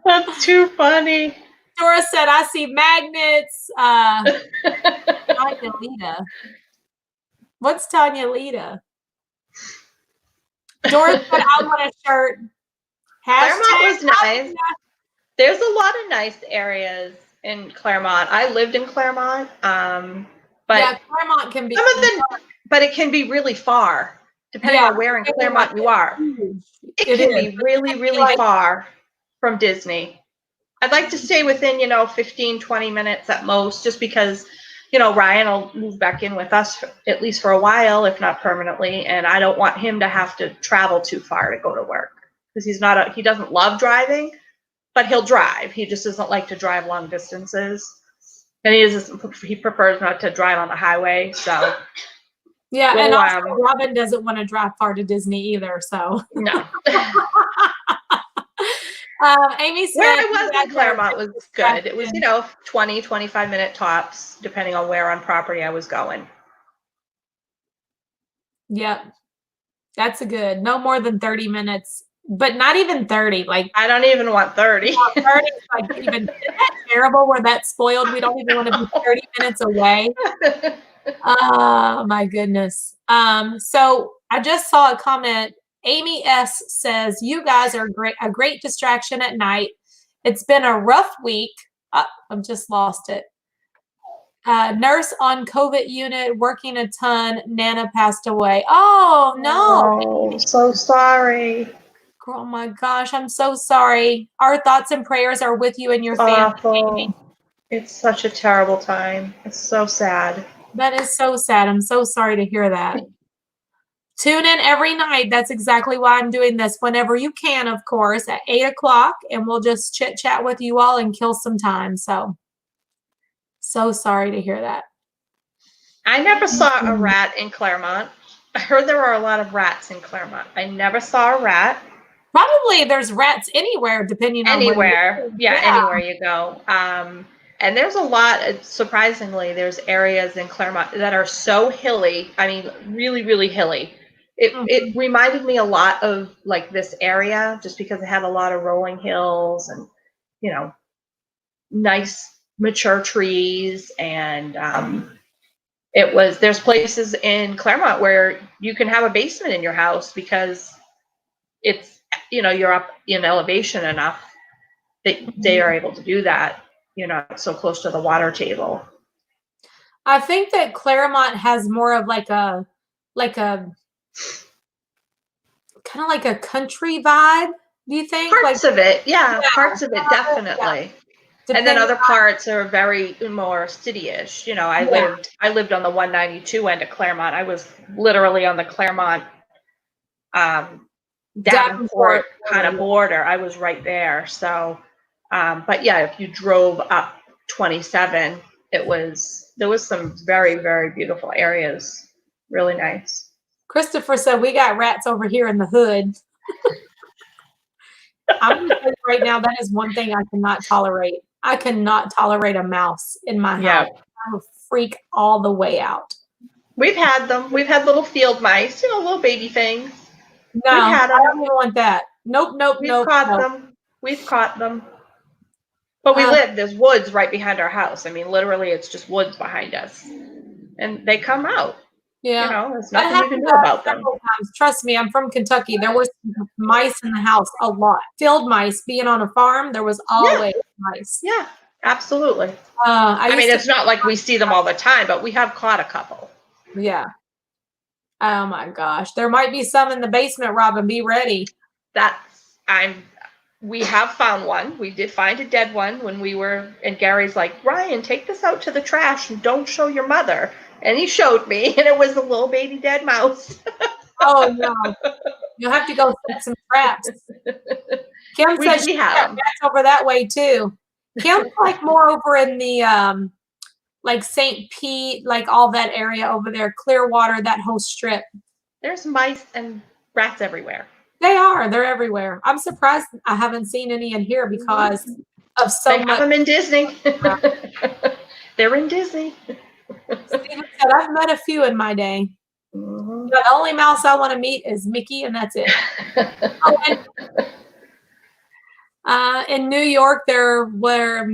that's too funny. Dora said, "I see magnets." Tanya Lita. What's Tanya Lita? Dora said, "I want a shirt." Claremont was nice. There's a lot of nice areas in Claremont. I lived in Claremont, but yeah, Claremont can be. Some of them, but it can be really far, depending on where in Claremont you are. It can be really, really far from Disney. I'd like to stay within, 15, 20 minutes at most, just because, Ryan will move back in with us at least for a while, if not permanently, and I don't want him to have to travel too far to go to work because he doesn't love driving. But he'll drive. He just doesn't like to drive long distances, and he prefers not to drive on the highway. So yeah, and also Robin doesn't want to drive far to Disney either. So no. Amy said where I was in Claremont was good. It was 20, 25-minute tops, depending on where on property I was going. Yep, that's a good. No more than 30 minutes. But not even 30. Like I don't even want 30. 30 like even isn't that terrible? We're that spoiled. We don't even want to be 30 minutes away. Oh my goodness. So I just saw a comment. Amy S says, "You guys are a great distraction at night. It's been a rough week." I've just lost it. Nurse on COVID unit, working a ton. Nana passed away. Oh no. Oh, so sorry. Oh my gosh, I'm so sorry. Our thoughts and prayers are with you and your family. It's such a terrible time. It's so sad. That is so sad. I'm so sorry to hear that. Tune in every night. That's exactly why I'm doing this. Whenever you can, of course, at 8 o'clock, and we'll just chit chat with you all and kill some time. So sorry to hear that. I never saw a rat in Claremont. I heard there were a lot of rats in Claremont. I never saw a rat. Probably there's rats anywhere, depending on anywhere. Anywhere you go. And there's a lot. Surprisingly, there's areas in Claremont that are so hilly. I mean, really, really hilly. It reminded me a lot of like this area, just because it had a lot of rolling hills and nice mature trees, and there's places in Claremont where you can have a basement in your house because it's you're up in elevation enough that they are able to do that. You're not so close to the water table. I think that Claremont has more of like a kind of like a country vibe. Do you think? Parts of it, parts of it definitely. Yeah. And then other parts are very more city-ish. I lived on the 192 end of Claremont. I was literally on the Claremont Davenport kind of border. I was right there. So, but yeah, if you drove up 27, there was some very, very beautiful areas. Really nice. Christopher said, we got rats over here in the hood. I'm going to tell you right now, that is one thing I cannot tolerate. I cannot tolerate a mouse in my house. I will freak all the way out. We've had them. We've had little field mice, little baby things. No, I don't even want that. Nope. We've caught them. We've caught them. But there's woods right behind our house. I mean, literally, it's just woods behind us. And they come out. Yeah. There's nothing you can do about them. Trust me, I'm from Kentucky. There were mice in the house a lot. Field mice. Being on a farm, there was always mice. Yeah, absolutely. I mean, it's not like we see them all the time, but we have caught a couple. Yeah. Oh my gosh. There might be some in the basement, Robin. Be ready. We have found one. We did find a dead one when we were, and Gary's like, Ryan, take this out to the trash and don't show your mother. And he showed me, and it was a little baby dead mouse. Oh no. You'll have to go set some traps. Kim says she got rats over that way too. Kim's like more over in the like St. Pete, like all that area over there, Clearwater, that whole strip. There's mice and rats everywhere. They're everywhere. I'm surprised I haven't seen any in here because of so much. They have them in Disney. They're in Disney. Steven said, I've met a few in my day. Mm-hmm. The only mouse I want to meet is Mickey, and that's it. In New York, there were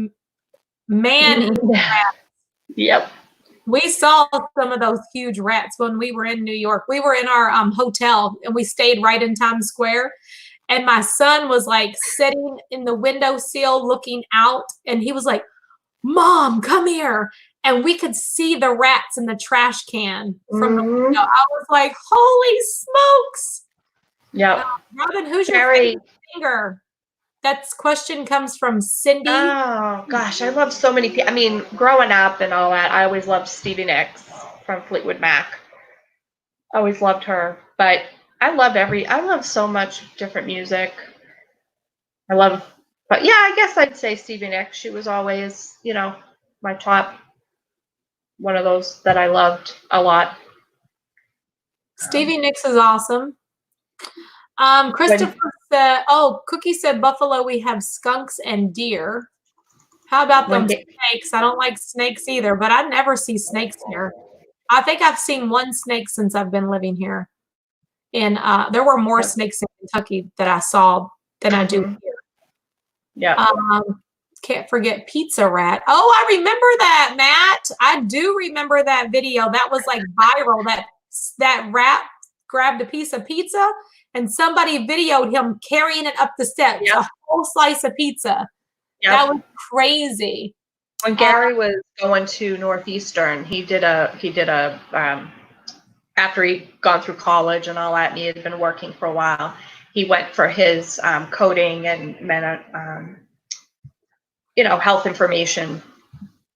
man-eating rats. Yep. We saw some of those huge rats when we were in New York. We were in our hotel, and we stayed right in Times Square. And my son was like sitting in the windowsill looking out, and he was like, Mom, come here. And we could see the rats in the trash can from the window. I was like, holy smokes. Yeah. Robin, who's your favorite singer? That question comes from Cindy. Oh, gosh. I love so many people. I mean, growing up and all that, I always loved Stevie Nicks from Fleetwood Mac. Always loved her. But I love so much different music. But yeah, I guess I'd say Stevie Nicks. She was always, my top, one of those that I loved a lot. Stevie Nicks is awesome. Christopher said, Cookie said, Buffalo, we have skunks and deer. How about them snakes? I don't like snakes either, but I never see snakes here. I think I've seen one snake since I've been living here. And there were more snakes in Kentucky that I saw than I do here. Yeah. Can't forget Pizza Rat. Oh, I remember that, Matt. I do remember that video. That was like viral. That rat grabbed a piece of pizza and somebody videoed him carrying it up the steps, a whole slice of pizza. Yep. That was crazy. When Gary was going to Northeastern, he did a after he'd gone through college and all that, and he had been working for a while, he went for his coding and health information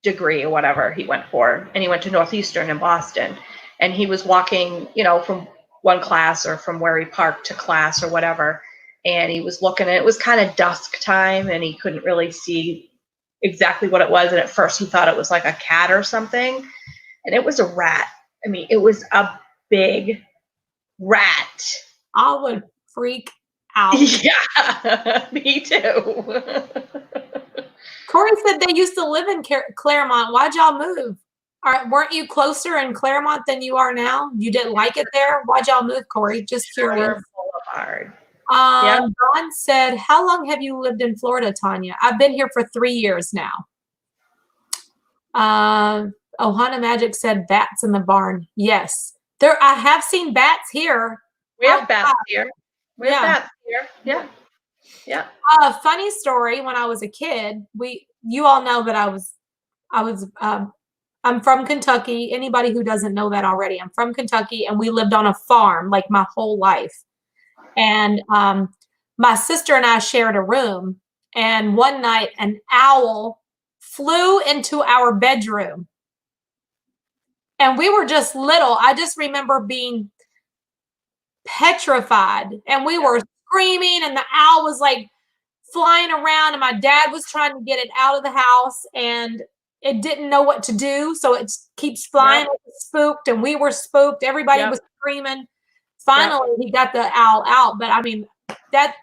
degree or whatever he went for. And he went to Northeastern in Boston. And he was walking, from one class or from where he parked to class or whatever. And he was looking, and it was kind of dusk time, and he couldn't really see exactly what it was. And at first he thought it was like a cat or something. And it was a rat. I mean, it was a big rat. I would freak out. Yeah, me too. Corey said they used to live in Claremont. Why'd y'all move? Weren't you closer in Claremont than you are now? You didn't like it there? Why'd y'all move, Corey? Just curious. Boulevard. Dawn said, how long have you lived in Florida, Tanya? I've been here for 3 years now. Ohana Magic said bats in the barn. Yes. I have seen bats here. We have bats here. We have bats here. Yeah. Yeah. Funny story. When I was a kid, you all know that I'm from Kentucky. Anybody who doesn't know that already, I'm from Kentucky, and we lived on a farm like my whole life. And my sister and I shared a room. And one night, an owl flew into our bedroom. And we were just little. I just remember being petrified, and we were screaming, and the owl was like flying around, and my dad was trying to get it out of the house, and it didn't know what to do, so it keeps flying. It was spooked, and we were spooked. Everybody was screaming. Finally, he got the owl out, but I mean, that,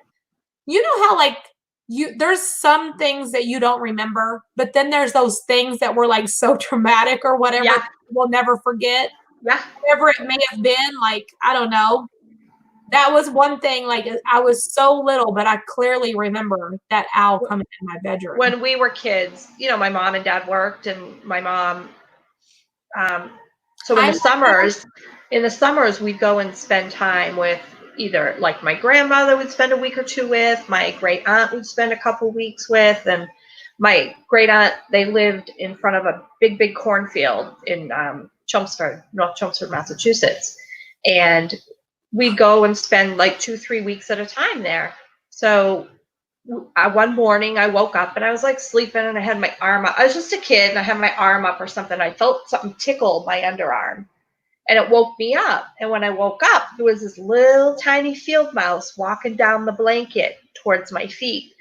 you know how like there's some things that you don't remember, but then there's those things that were like so traumatic or whatever we'll never forget. Whatever it may have been, like, I don't know. That was one thing, like, I was so little, but I clearly remember that owl coming in my bedroom. When we were kids, you know, my mom and dad worked, and my mom, so in the summers, we'd go and spend time with either, like, my grandmother would spend a week or two with, my great aunt would spend a couple weeks with, and my great aunt, they lived in front of a big cornfield in Chelmsford, North Chelmsford, Massachusetts. And we'd go and spend like 2-3 weeks at a time there. So one morning I woke up and I was like sleeping, and I had my arm up. I was just a kid, and I had my arm up or something. I felt something tickle my underarm, and it woke me up. And when I woke up, there was this little tiny field mouse walking down the blanket towards my feet.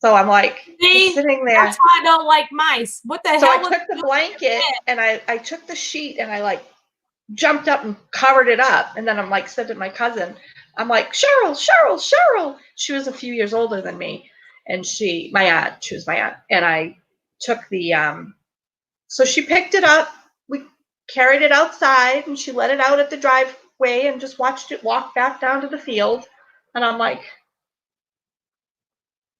So I'm like sitting there. That's why I don't like mice. What the hell? So I took the blanket and I took the sheet, and I like jumped up and covered it up. And then I'm like, said to my cousin, I'm like, Cheryl. She was a few years older than me. And she was my aunt. And I took the, so she picked it up. We carried it outside, and she let it out at the driveway and just watched it walk back down to the field. And I'm like,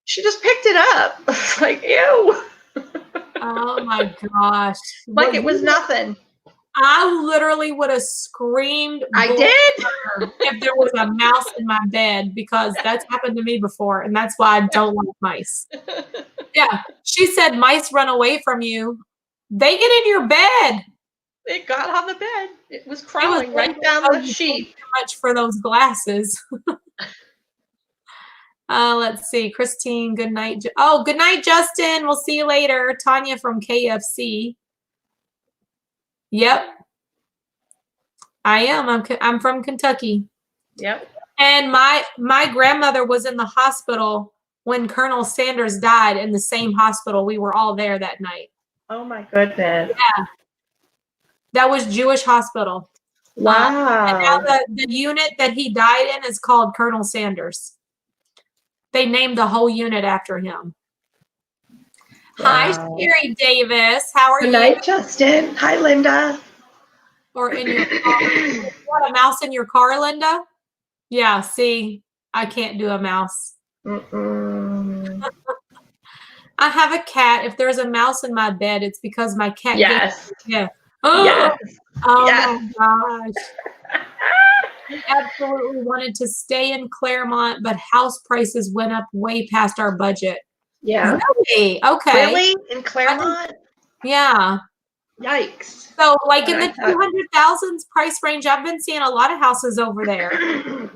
she just picked it up. Like, ew. Oh my gosh. Like it was nothing. I literally would have screamed. I did. If there was a mouse in my bed, because that's happened to me before, and that's why I don't like mice. Yeah. She said mice run away from you. They get in your bed. It got on the bed. It was crawling right down the sheet. Too much for those glasses. Let's see. Christine, good night. Oh, good night, Justin. We'll see you later. Tanya from KFC. Yep. I am. I'm from Kentucky. Yep. And my grandmother was in the hospital when Colonel Sanders died, in the same hospital. We were all there that night. Oh my goodness. Yeah. That was Jewish hospital. Wow. And now the unit that he died in is called Colonel Sanders. They named the whole unit after him. Wow. Hi, Sherry Davis. How are you? Good night, Justin. Hi, Linda. Or in your car. You want a mouse in your car, Linda? Yeah, see, I can't do a mouse. I have a cat. If there's a mouse in my bed, it's because my cat. Yes. Oh, yes. Oh yes. My gosh. I absolutely wanted to stay in Claremont, but house prices went up way past our budget. Yeah. Really? Okay. Really? In Claremont? Yeah. Yikes. So, like in the 200,000s price range, I've been seeing a lot of houses over there.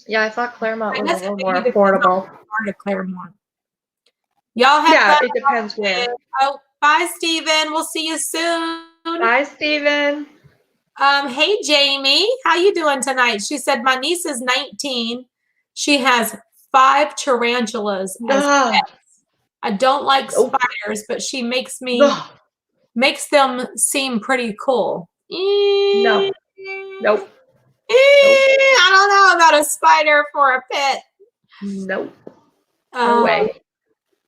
Yeah, I thought Claremont was a little more affordable. Part of Claremont. Y'all have fun. It depends where. Oh, bye, Stephen. We'll see you soon. Bye, Stephen. Hey, Jamie. How you doing tonight? She said, my niece is 19. She has 5 tarantulas as pets. I don't like spiders, but she makes them seem pretty cool. Nope. I don't know about a spider for a pet. Nope. No way.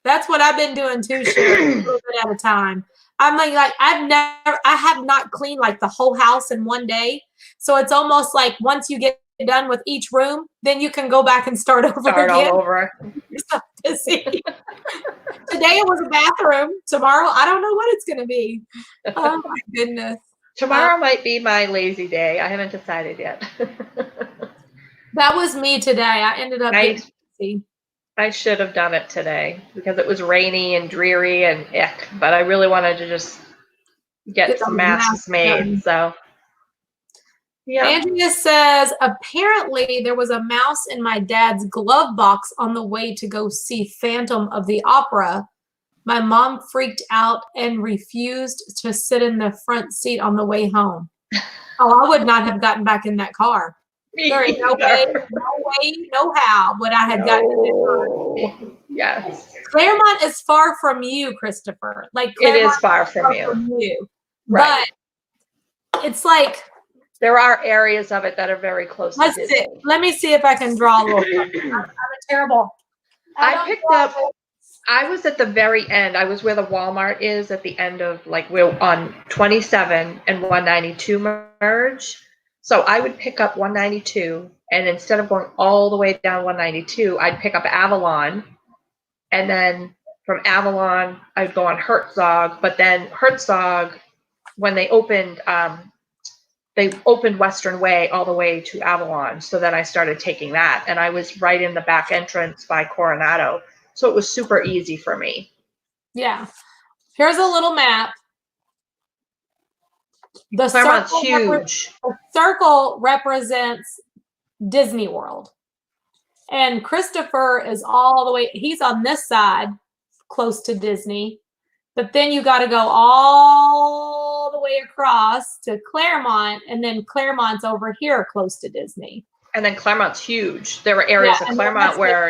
That's what I've been doing too, Sherry, a little bit at a time. I'm like I have not cleaned like the whole house in one day. So it's almost like once you get done with each room, then you can go back and start over again. All over. Today it was a bathroom. Tomorrow, I don't know what it's going to be. Oh my goodness. Tomorrow might be my lazy day. I haven't decided yet. That was me today. I ended up getting lazy. I should have done it today because it was rainy and dreary and ick, but I really wanted to just get some masks made. So, yeah. Andrea says, apparently there was a mouse in my dad's glove box on the way to go see Phantom of the Opera. My mom freaked out and refused to sit in the front seat on the way home. Oh, I would not have gotten back in that car. Me There is no either. way, no how would I have gotten it. No. Yes. Claremont is far from you, Christopher. Like It Claremont is far is from far you. from you. Right. But it's like, There are areas of it that are very close to Disney. let me see if I can draw a little. I'm a terrible. I was at the very end. I was where the Walmart is at the end of like we're on 27 and 192 merge. So I would pick up 192, and instead of going all the way down 192, I'd pick up Avalon, and then from Avalon I'd go on Herzog. But then Herzog, when they opened Western Way all the way to Avalon. So then I started taking that, and I was right in the back entrance by Coronado. So it was super easy for me. Yeah. Here's a little map. The Claremont's huge. The circle represents Disney World. And Christopher is all the way, he's on this side, close to Disney. But then you got to go all the way across to Claremont, and then Claremont's over here close to Disney. And then Claremont's huge. There were areas of Claremont where,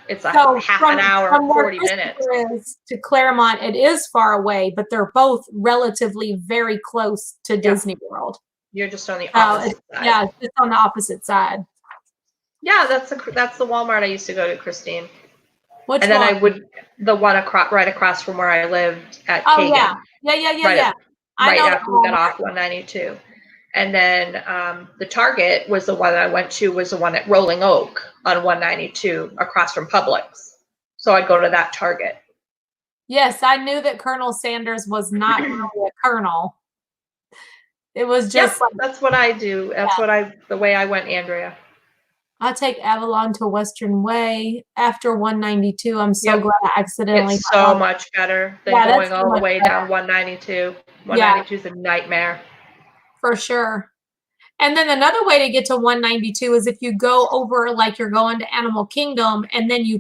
it's a half an hour, from 40 minutes. To Claremont, it is far away, but they're both relatively very close to Disney World. You're just on the opposite side. Yeah, it's on the opposite side. Yeah, that's the Walmart I used to go to, Christine. Which and then one? the one right across from where I lived at Oh, Kagan. yeah. Right after we got off 192. And then the Target was the one I went to, was the one at Rolling Oak on 192 across from Publix. So I'd go to that Target. Yes, I knew that Colonel Sanders was not really a colonel. It was just that's what I do. That's the way I went, Andrea. I'll take Avalon to Western Way after 192. I'm so glad I accidentally. It's so much better than going all the way down 192. 192 is a nightmare. For sure. And then another way to get to 192 is if you go over, like you're going to Animal Kingdom, and then you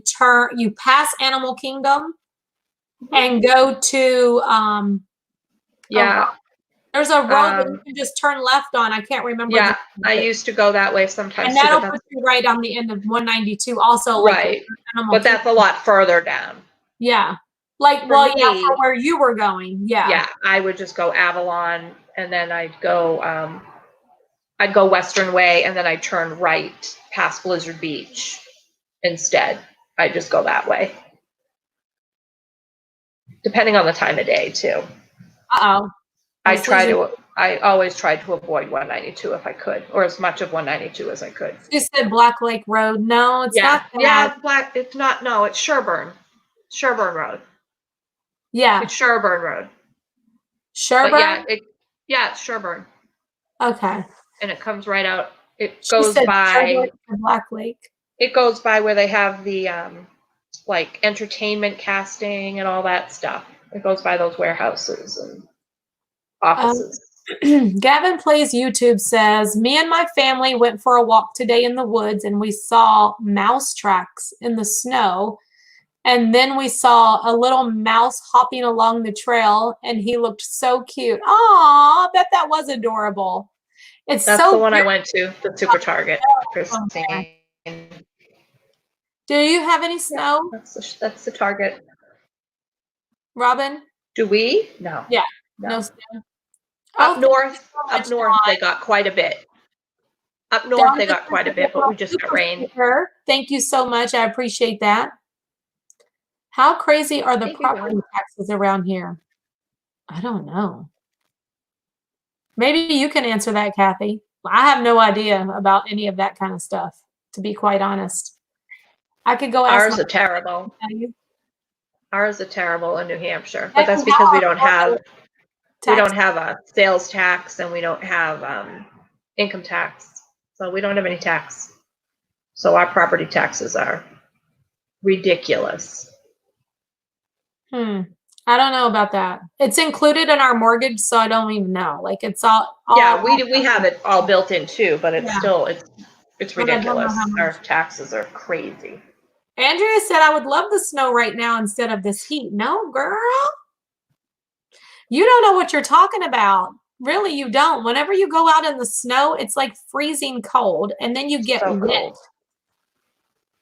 pass Animal Kingdom and go to there's a road that you can just turn left on. I can't remember. Yeah, I used to go that way sometimes. And that'll put you right on the end of 192 also. Right. But that's a lot further down. Yeah. Like, for where you were going. Yeah. Yeah, I would just go Avalon, and then I'd go Western Way, and then I'd turn right past Blizzard Beach instead. I'd just go that way. Depending on the time of day, too. Uh-oh. I always tried to avoid 192 if I could, or as much of 192 as I could. You said Black Lake Road. No, it's not that. Yeah, it's not. No, it's Sherburne. Sherburne Road. Yeah. It's Sherburne Road. Sherburne? But it's Sherburne. Okay. And it comes right out. It goes by Black Lake. It goes by where they have the like entertainment casting and all that stuff. It goes by those warehouses and offices. Gavin Plays YouTube says, me and my family went for a walk today in the woods, and we saw mouse tracks in the snow. And then we saw a little mouse hopping along the trail, and he looked so cute. Aw, I bet that was adorable. That's the one I went to, the Super Target. Christine. Do you have any snow? That's the Target. Robin? Do we? No. Yeah. No snow. Up north, they got quite a bit. Up north, they got quite a bit, but we just got rain. Thank you so much. I appreciate that. How crazy are the property taxes around here? I don't know. Maybe you can answer that, Kathy. I have no idea about any of that kind of stuff, to be quite honest. I could go ask. Ours are terrible. Ours are terrible in New Hampshire, but that's because we don't have a sales tax, and we don't have income tax. So we don't have any tax. So our property taxes are ridiculous. I don't know about that. It's included in our mortgage, so I don't even know. Like, it's all yeah, we have it all built in too, but it's still it's ridiculous. Our taxes are crazy. Andrea said, I would love the snow right now instead of this heat. No, girl. You don't know what you're talking about. Really, you don't. Whenever you go out in the snow, it's like freezing cold, and then you get So wet. cold.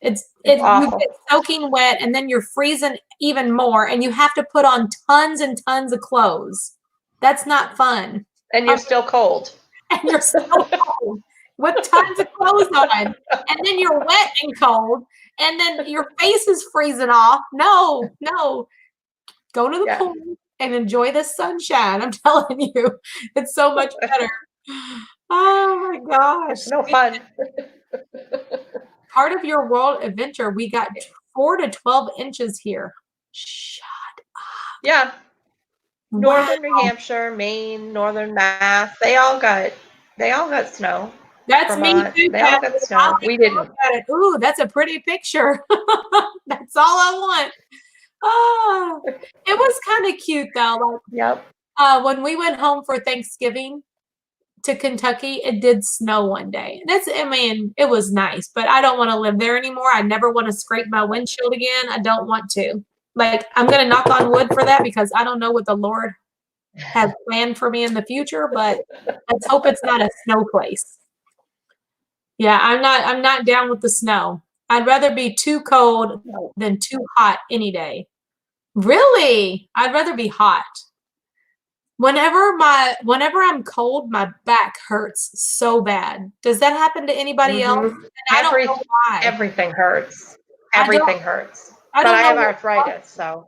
It's you awful. get soaking wet, and then you're freezing even more, and you have to put on tons and tons of clothes. That's not fun. And you're still cold. And you're so cold with tons of clothes on, and then you're wet and cold, and then your face is freezing off. No, no. Go to the pool and enjoy the sunshine. I'm telling you, it's so much better. Oh my gosh. It's no fun. Part of your world adventure, we got 4 to 12 inches here. Shut up. Yeah. Northern New Wow. Hampshire, Maine, Northern Mass, they all got snow. That's Vermont, me too. they all got snow. We didn't. Ooh, that's a pretty picture. That's all I want. Oh, it was kind of cute though. Like, Yep. when we went home for Thanksgiving to Kentucky, it did snow one day. I mean, it was nice, but I don't want to live there anymore. I never want to scrape my windshield again. I don't want to. Like, I'm going to knock on wood for that because I don't know what the Lord has planned for me in the future, but let's hope it's not a snow place. Yeah, I'm not down with the snow. I'd rather be too cold than too hot any day. Really? I'd rather be hot. Whenever I'm cold, my back hurts so bad. Does that happen to anybody else? And I don't know why. Everything hurts. Everything hurts. But I have arthritis, so.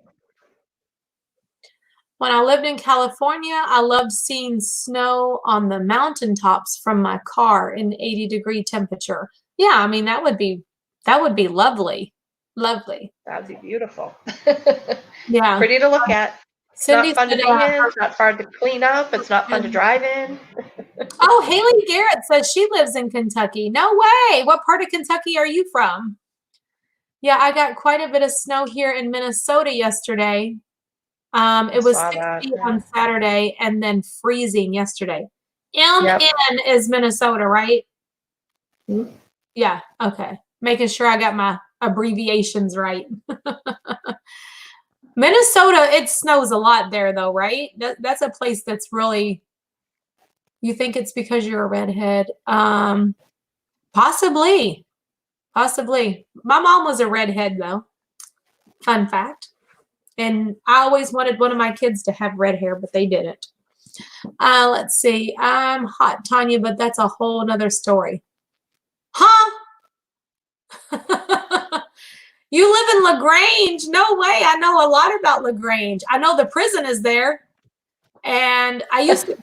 When I lived in California, I loved seeing snow on the mountaintops from my car in 80-degree temperature. Yeah, I mean that would be lovely. Lovely. That'd be beautiful. Yeah. Pretty to look at. It's Cindy not fun to said, be in. It's not fun to clean up. It's not fun to drive in. Oh, Haley Garrett says she lives in Kentucky. No way. What part of Kentucky are you from? Yeah, I got quite a bit of snow here in Minnesota yesterday. It was 60 on Saturday and then freezing yesterday. MN is Minnesota, right? Mm-hmm. Yeah, okay. Making sure I got my abbreviations right. Minnesota, it snows a lot there though, right? That's a place that's really, you think it's because you're a redhead? Possibly. Possibly. My mom was a redhead though. Fun fact. And I always wanted one of my kids to have red hair, but they didn't. Let's see. I'm hot, Tanya, but that's a whole nother story. Huh? You live in LaGrange? No way. I know a lot about LaGrange. I know the prison is there. And I used to,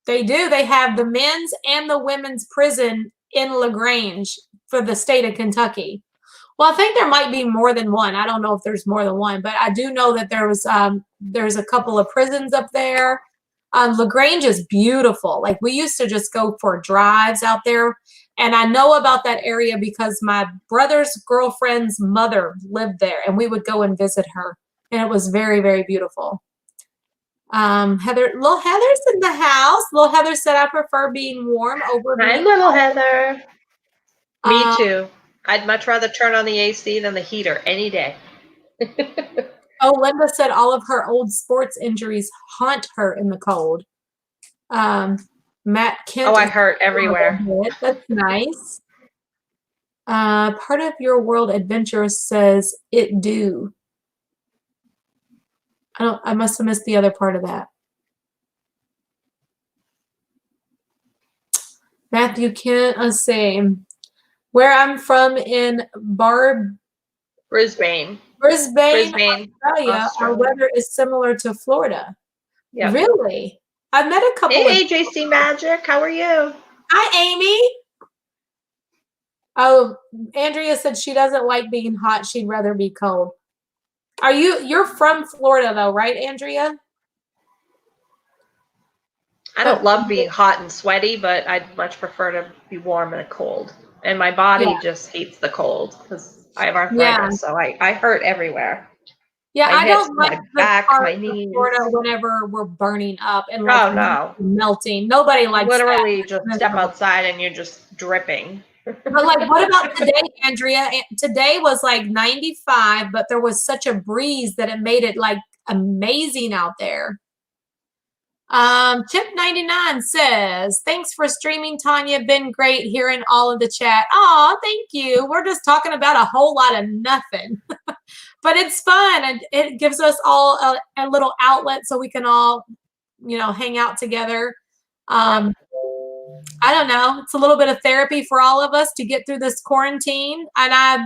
they do. They have the men's and the women's prison in LaGrange for the state of Kentucky. Well, I think there might be more than one. I don't know if there's more than one, but I do know that there's a couple of prisons up there. LaGrange is beautiful. Like we used to just go for drives out there. And I know about that area because my brother's girlfriend's mother lived there and we would go and visit her. And it was very, very beautiful. Little Heather's in the house. Little Heather said, I prefer being warm over being Hi, little Heather. Me too. I'd much rather turn on the AC than the heater any day. Oh, Linda said all of her old sports injuries haunt her in the cold. Matt Kent. Oh, I hurt everywhere. That's nice. Part of your world adventure says it do. I must have missed the other part of that. Matthew Kent, let's see. Where I'm from in Brisbane, Australia, Australia. our weather is similar to Florida. Yep. Really? I've met a couple Hey, JC Magic, how are you? Hi, Amy. Oh, Andrea said she doesn't like being hot. She'd rather be cold. You're from Florida though, right, Andrea? I don't love being hot and sweaty, but I'd much prefer to be warm and cold. And my body just hates the cold because I have arthritis, so I hurt everywhere. Yeah, I don't like my back, my knees. Florida whenever we're burning up and like melting. Nobody likes literally that. Just step outside and you're just dripping. But like, what about today, Andrea? Today was like 95, but there was such a breeze that it made it like amazing out there. Chip99 says, thanks for streaming, Tanya. Been great hearing all of the chat. Oh, thank you. We're just talking about a whole lot of nothing. But it's fun, and it gives us all a little outlet so we can all, hang out together. I don't know. It's a little bit of therapy for all of us to get through this quarantine. And I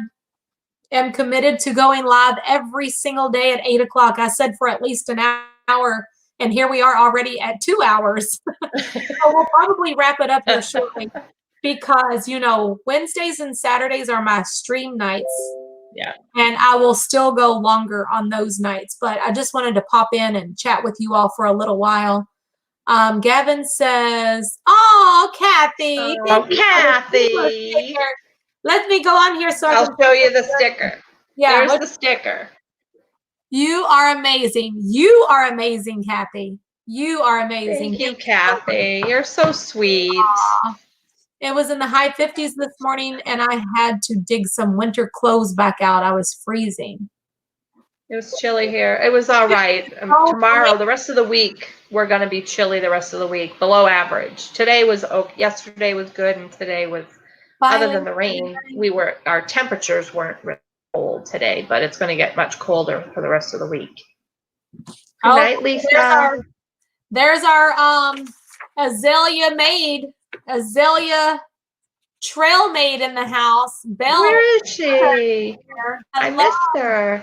am committed to going live every single day at 8 o'clock. I said for at least an hour. And here we are already at 2 hours. So we'll probably wrap it up here shortly because, Wednesdays and Saturdays are my stream nights. Yeah. And I will still go longer on those nights. But I just wanted to pop in and chat with you all for a little while. Gavin says, oh, Kathy. Oh, Kathy. Let me go on here so I'll show you the sticker. Yeah. There's the sticker. You are amazing. You are amazing, Kathy. You are amazing. Thank you, Kathy. You're so sweet. Aww. It was in the high 50s this morning, and I had to dig some winter clothes back out. I was freezing. It was chilly here. It was all right. Tomorrow, the rest of the week, we're going to be chilly the rest of the week, below average. Yesterday was good, and today was, other than the rain, our temperatures weren't really cold today, but it's going to get much colder for the rest of the week. Good night, Lisa. There's our azalea trail maid in the house. Belle. Where is she? I missed her.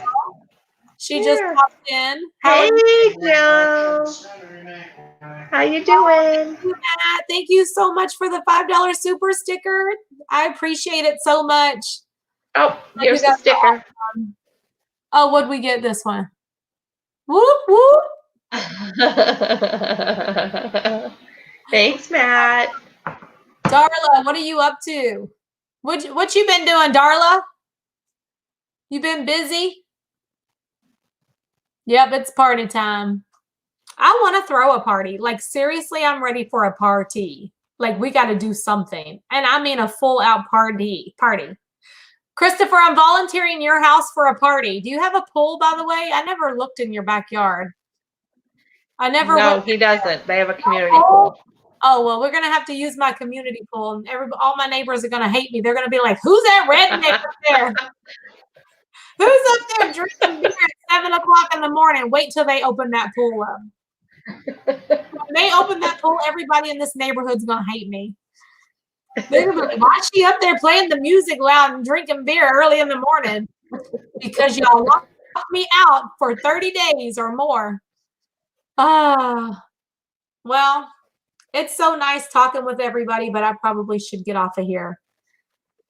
She just popped in. Hey, Joe. How you doing? Thank you so much for the $5 super sticker. I appreciate it so much. Oh, here's the sticker. Oh, what'd we get this one? Whoop, whoop. Thanks, Matt. Darla, what are you up to? What you been doing, Darla? You been busy? Yep, it's party time. I want to throw a party. Like, seriously, I'm ready for a party. Like, we got to do something. And I mean a full-out party. Christopher, I'm volunteering your house for a party. Do you have a pool, by the way? I never looked in your backyard. No, he doesn't. They have a community pool. Oh, well, we're going to have to use my community pool. And all my neighbors are going to hate me. They're going to be like, who's that redneck up there? Who's up there drinking beer at 7 o'clock in the morning? Wait till they open that pool up. When they open that pool, everybody in this neighborhood's going to hate me. They're going to be like, why is she up there playing the music loud and drinking beer early in the morning? Because y'all locked me out for 30 days or more. Well, it's so nice talking with everybody, but I probably should get off of here.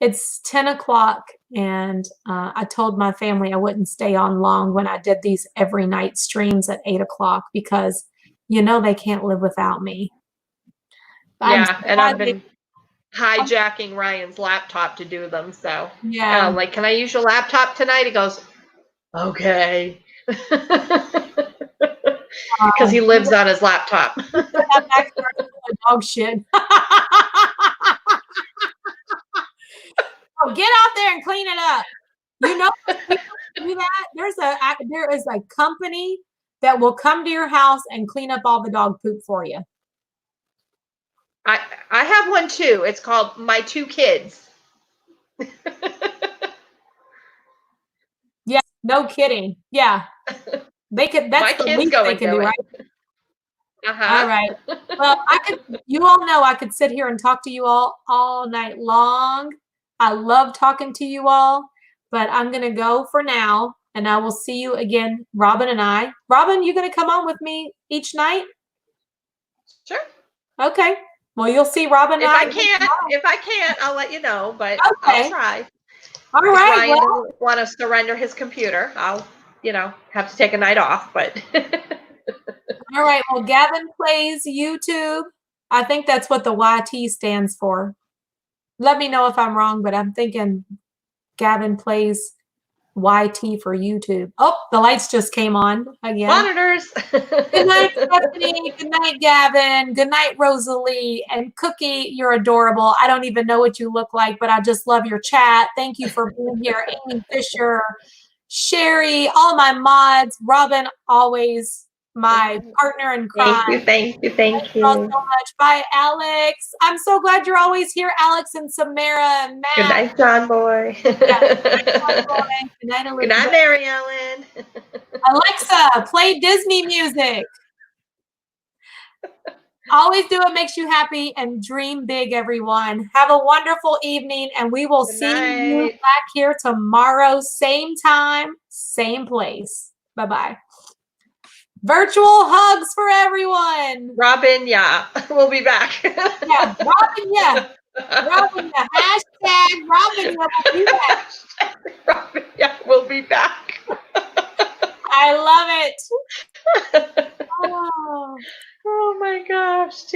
It's 10 o'clock, and I told my family I wouldn't stay on long when I did these every night streams at 8 o'clock because, they can't live without me. Yeah, and I've been hijacking Ryan's laptop to do them, so. Yeah. Like, can I use your laptop tonight? He goes, okay. Because he lives on his laptop. Dog shit. Oh, get out there and clean it up. Do that. There is a company that will come to your house and clean up all the dog poop for you. I have one too. It's called My Two Kids. Yeah, no kidding. Yeah. They could. That's the least they can do, right? All right. Well, you all know I could sit here and talk to you all night long. I love talking to you all, but I'm going to go for now, and I will see you again, Robin and I. Robin, you going to come on with me each night? Sure. Okay. Well, you'll see Robin and If I can't, I'll let you know, but okay. I'll try. All right. If Ryan doesn't want to surrender his computer, I'll, have to take a night off, but. All right. Well, Gavin plays YouTube. I think that's what the YT stands for. Let me know if I'm wrong, but I'm thinking Gavin plays YT for YouTube. Oh, the lights just came on again. Monitors. Good night, Stephanie. Good night, Gavin. Good night, Rosalie. And Cookie, you're adorable. I don't even know what you look like, but I just love your chat. Thank you for being here. Amy Fisher, Sherry, all my mods. Robin always my partner in crime. Thank you. Thank you all so much. Bye, Alex. I'm so glad you're always here, Alex and Samara and Matt. Good night, John Boy. Yeah, good night, John Boy. Good night, Elizabeth. Good night, Mary Ellen. Alexa, play Disney music. Always do what makes you happy and dream big, everyone. Have a wonderful evening, and we will see you back here tomorrow, same time, same place. Bye-bye. Virtual hugs for everyone. Robin, yeah, we'll be back. Yeah, Robin, yeah. Robin, yeah. Hashtag Robin, yeah, we'll be back. Robin, yeah, we'll be back. I love it. Oh my gosh.